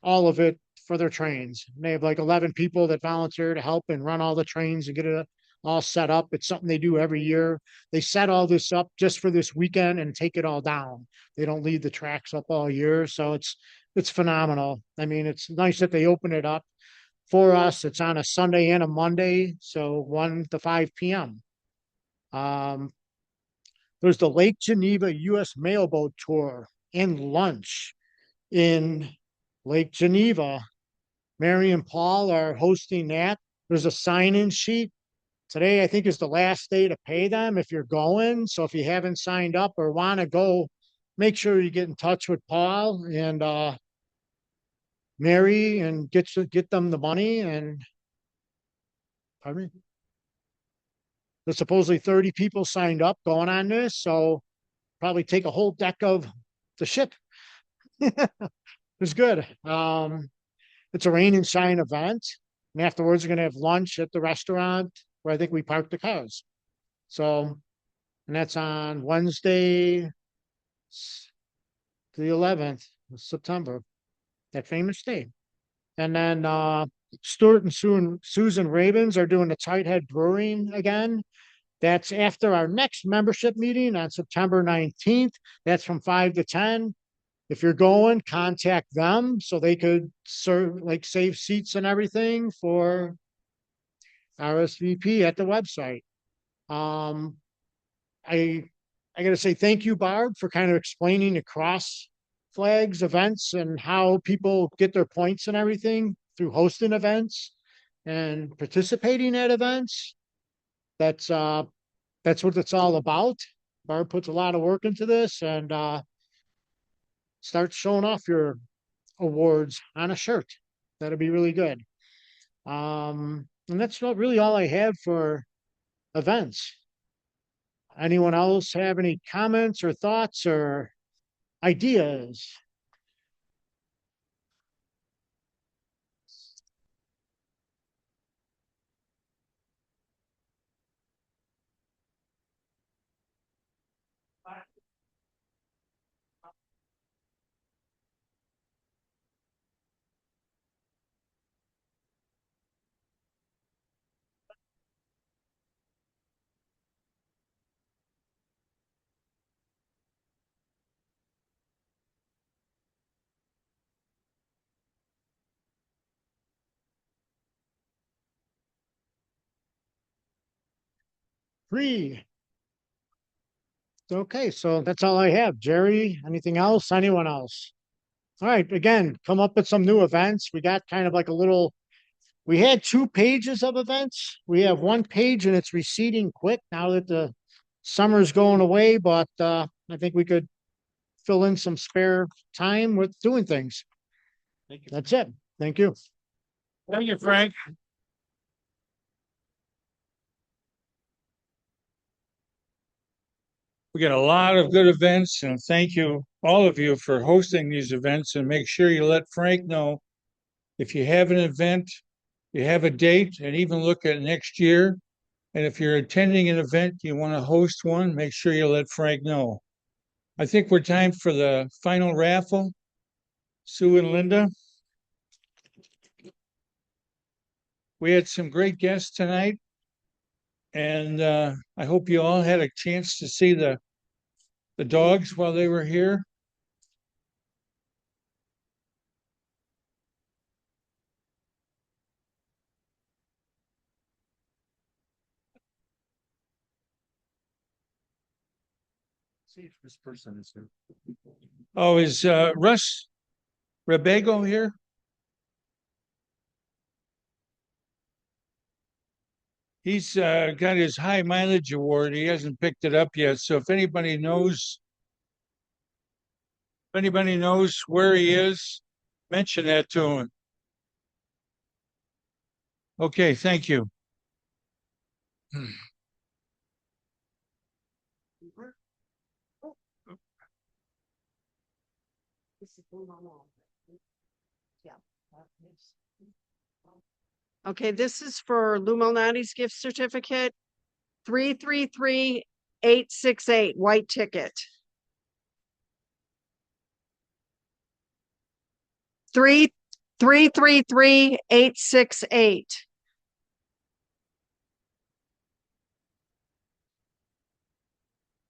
all of it for their trains. And they have like 11 people that volunteer to help and run all the trains and get it all set up. It's something they do every year. They set all this up just for this weekend and take it all down. They don't leave the tracks up all year. So it's phenomenal. I mean, it's nice that they open it up for us. It's on a Sunday and a Monday, so 1 to 5 p.m. There's the Lake Geneva U.S. Mailboat Tour and lunch in Lake Geneva. Mary and Paul are hosting that. There's a sign-in sheet. Today, I think, is the last day to pay them if you're going. So if you haven't signed up or want to go, make sure you get in touch with Paul and Mary and get them the money. And pardon me. There's supposedly 30 people signed up going on this, so probably take a whole deck of the ship. It's good. It's a rain and shine event, and afterwards we're gonna have lunch at the restaurant where I think we parked the cars. So, and that's on Wednesday, the 11th of September, that famous day. And then Stuart and Susan Ravens are doing the Tighthead Brewing again. That's after our next membership meeting on September 19th. That's from 5 to 10. If you're going, contact them so they could save seats and everything for RSVP at the website. I gotta say thank you, Barb, for kind of explaining the cross flags events and how people get their points and everything through hosting events and participating at events. That's what it's all about. Barb puts a lot of work into this and start showing off your awards on a shirt. That'd be really good. And that's not really all I have for events. Anyone else have any comments or thoughts or ideas? Three. Okay, so that's all I have. Jerry, anything else? Anyone else? All right, again, come up with some new events. We got kind of like we had 2 pages of events. We have 1 page and it's receding quick now that the summer's going away, but I think we could fill in some spare time with doing things. Thank you. That's it. Thank you. Thank you, Frank. We got a lot of good events, and thank you, all of you, for hosting these events. And make sure you let Frank know if you have an event, you have a date, and even look at next year. And if you're attending an event, you want to host one, make sure you let Frank know. I think we're time for the final raffle. Sue and Linda. We had some great guests tonight. And I hope you all had a chance to see the dogs while they were here. See if this person is here. Oh, is Russ Rebego here? He's got his high mileage award. He hasn't picked it up yet. So if anybody knows where he is, mention that to him. Okay, thank you. Okay, this is for Lou Malnati's gift certificate, 333868, white ticket. 333868.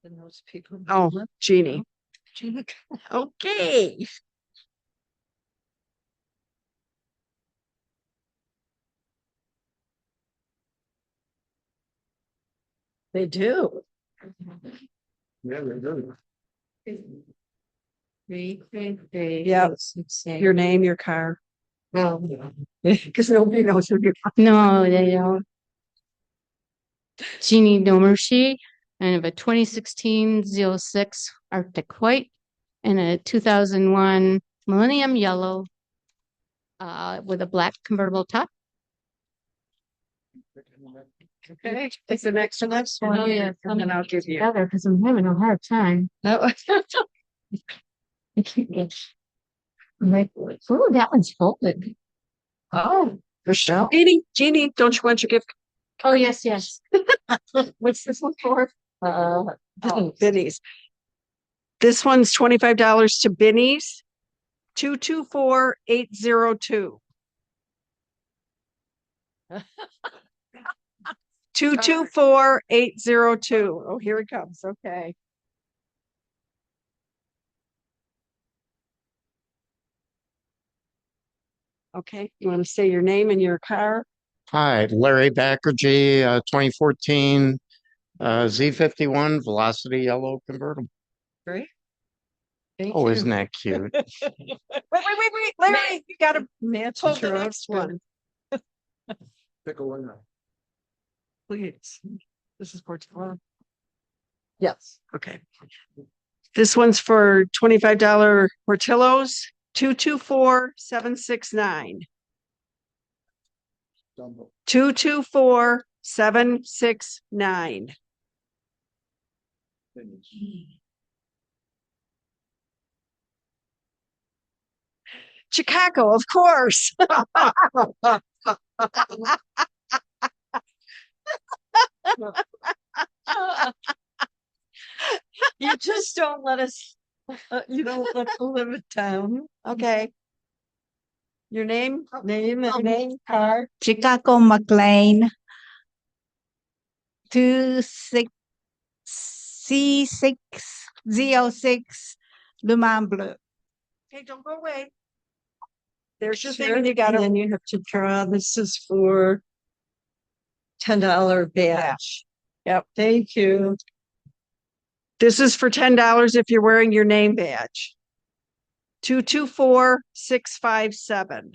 And those people. Oh, Jeannie. Okay. They do. Yeah, they do. Yep. Your name, your car. No, Because nobody knows who you are. no, they don't. Jeannie Domershi, and I have a 2016 Z06 Arctic White and a 2001 Millennium Yellow with a black convertible top. Okay, it's the next one. Oh, yeah. And then I'll give you. Together because I'm having a hard time. I can't get. I'm like, oh, that one's folded. Oh, Michelle. Jeannie, don't you want your gift? oh, yes, yes. What's this one for? Binny's. This one's $25 to Binny's. 224802. 224802. Oh, here it comes. Okay. Okay, you want to say your name and your car? Hi, Larry Backergy, 2014 Z51 Velocity Yellow Convertible. Great. Thank Oh, you. isn't that cute? Wait, Larry, you gotta Match pull the next one. Pick a winner. Please. This is for tomorrow. Yes. Okay. This one's for $25 Portillo's, 224769. 224769. Chicago, of course. You just don't let us, you don't let us live it down. Okay. Your name? Name and name card. Chicago McLean 26C606 Le Mans Bleu. Okay, don't go away. There's your thing, Sure, and you got and to. then you have to draw. This is for $10 badge. Yep. Thank you. This is for $10 if you're wearing your name badge. 224657.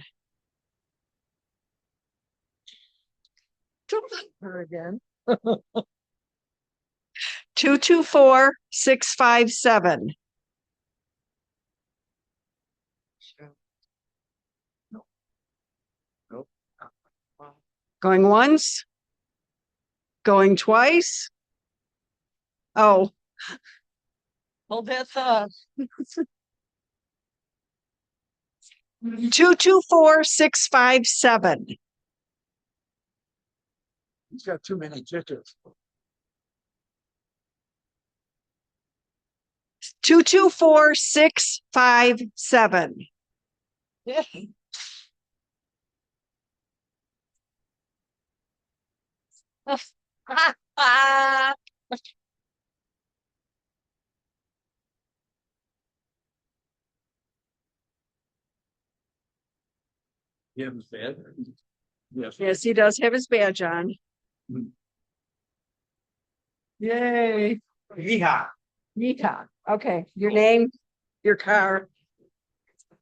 Her again. 224657. Going once. Going twice. Oh. Hold that thought. 224657. He's got too many tickets. 224657. Yeah. Yeah, it's bad. Yes. Yes, he does have his badge on. Yay. Yeehaw. Yeehaw. Okay, your name, your car.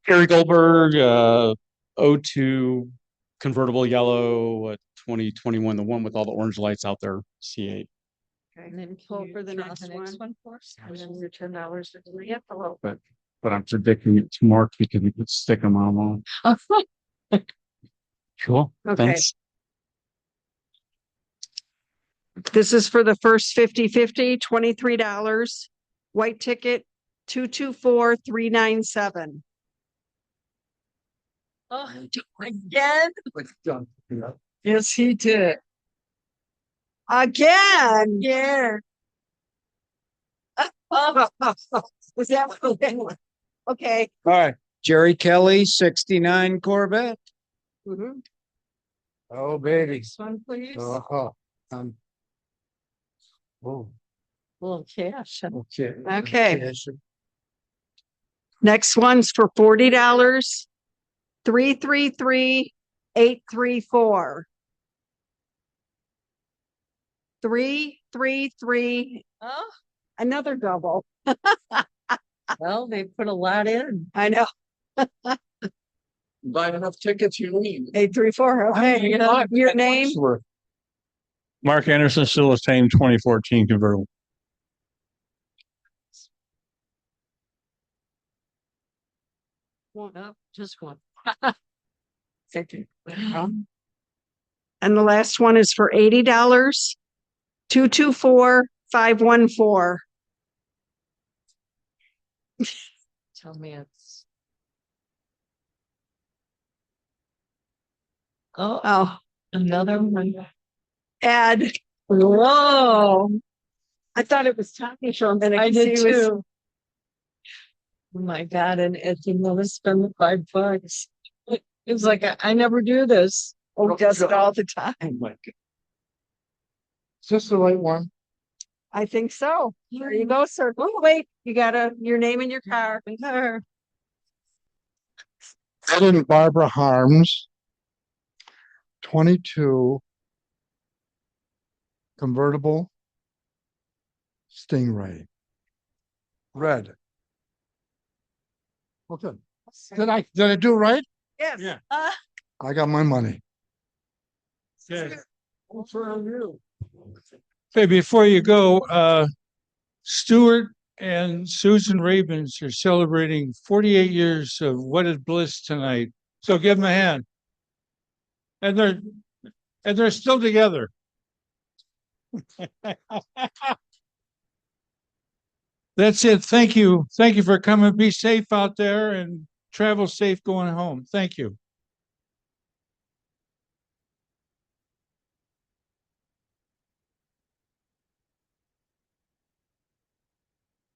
Gary Goldberg, O2 convertible yellow, 2021, the one with all the orange lights out there, C8. Okay, and then pull for the next one. for us? And then your $10 to the envelope. But I'm predicting it's marked because we could stick them on them. Cool. Okay. Thanks. This is for the first 50/50, $23. White ticket, 224,397. Oh, again? Yes, he did. Again. Yeah. Was that okay? All right, Jerry Kelly, 69 Corvette. Mhm. Oh, baby. Next one, please. Oh, Little cash. okay. Okay. Next one's for $40. 333,834. 333. Oh, Another double. well, they put a lot in. I know. Buy enough tickets you need. 834. Okay. Your name. Mark Anderson, still the same 2014 convertible. One up, just one. And the last one is for $80. 224,514. Tell me it's. Oh, another one. Ed. Whoa. I thought it was Tommy for a minute. I 'cause did he was- too. Oh my God, and Ed didn't want to spend the $5. It was like, I never do this. Oh, he does it all the time. Is this the right one? I think so. There you go, sir. Oh, wait, you gotta, your name and your car. Ed and Barbara Harms. 22 convertible Stingray. Red. Okay. Did I do it right? Yes. Yeah. I got my money. Okay. Hey, before you go, Stuart and Susan Ravens are celebrating 48 years of wedded bliss tonight. So give them a hand. And they're still together. That's it. Thank you. Thank you for coming. Be safe out there and travel safe going home. Thank you.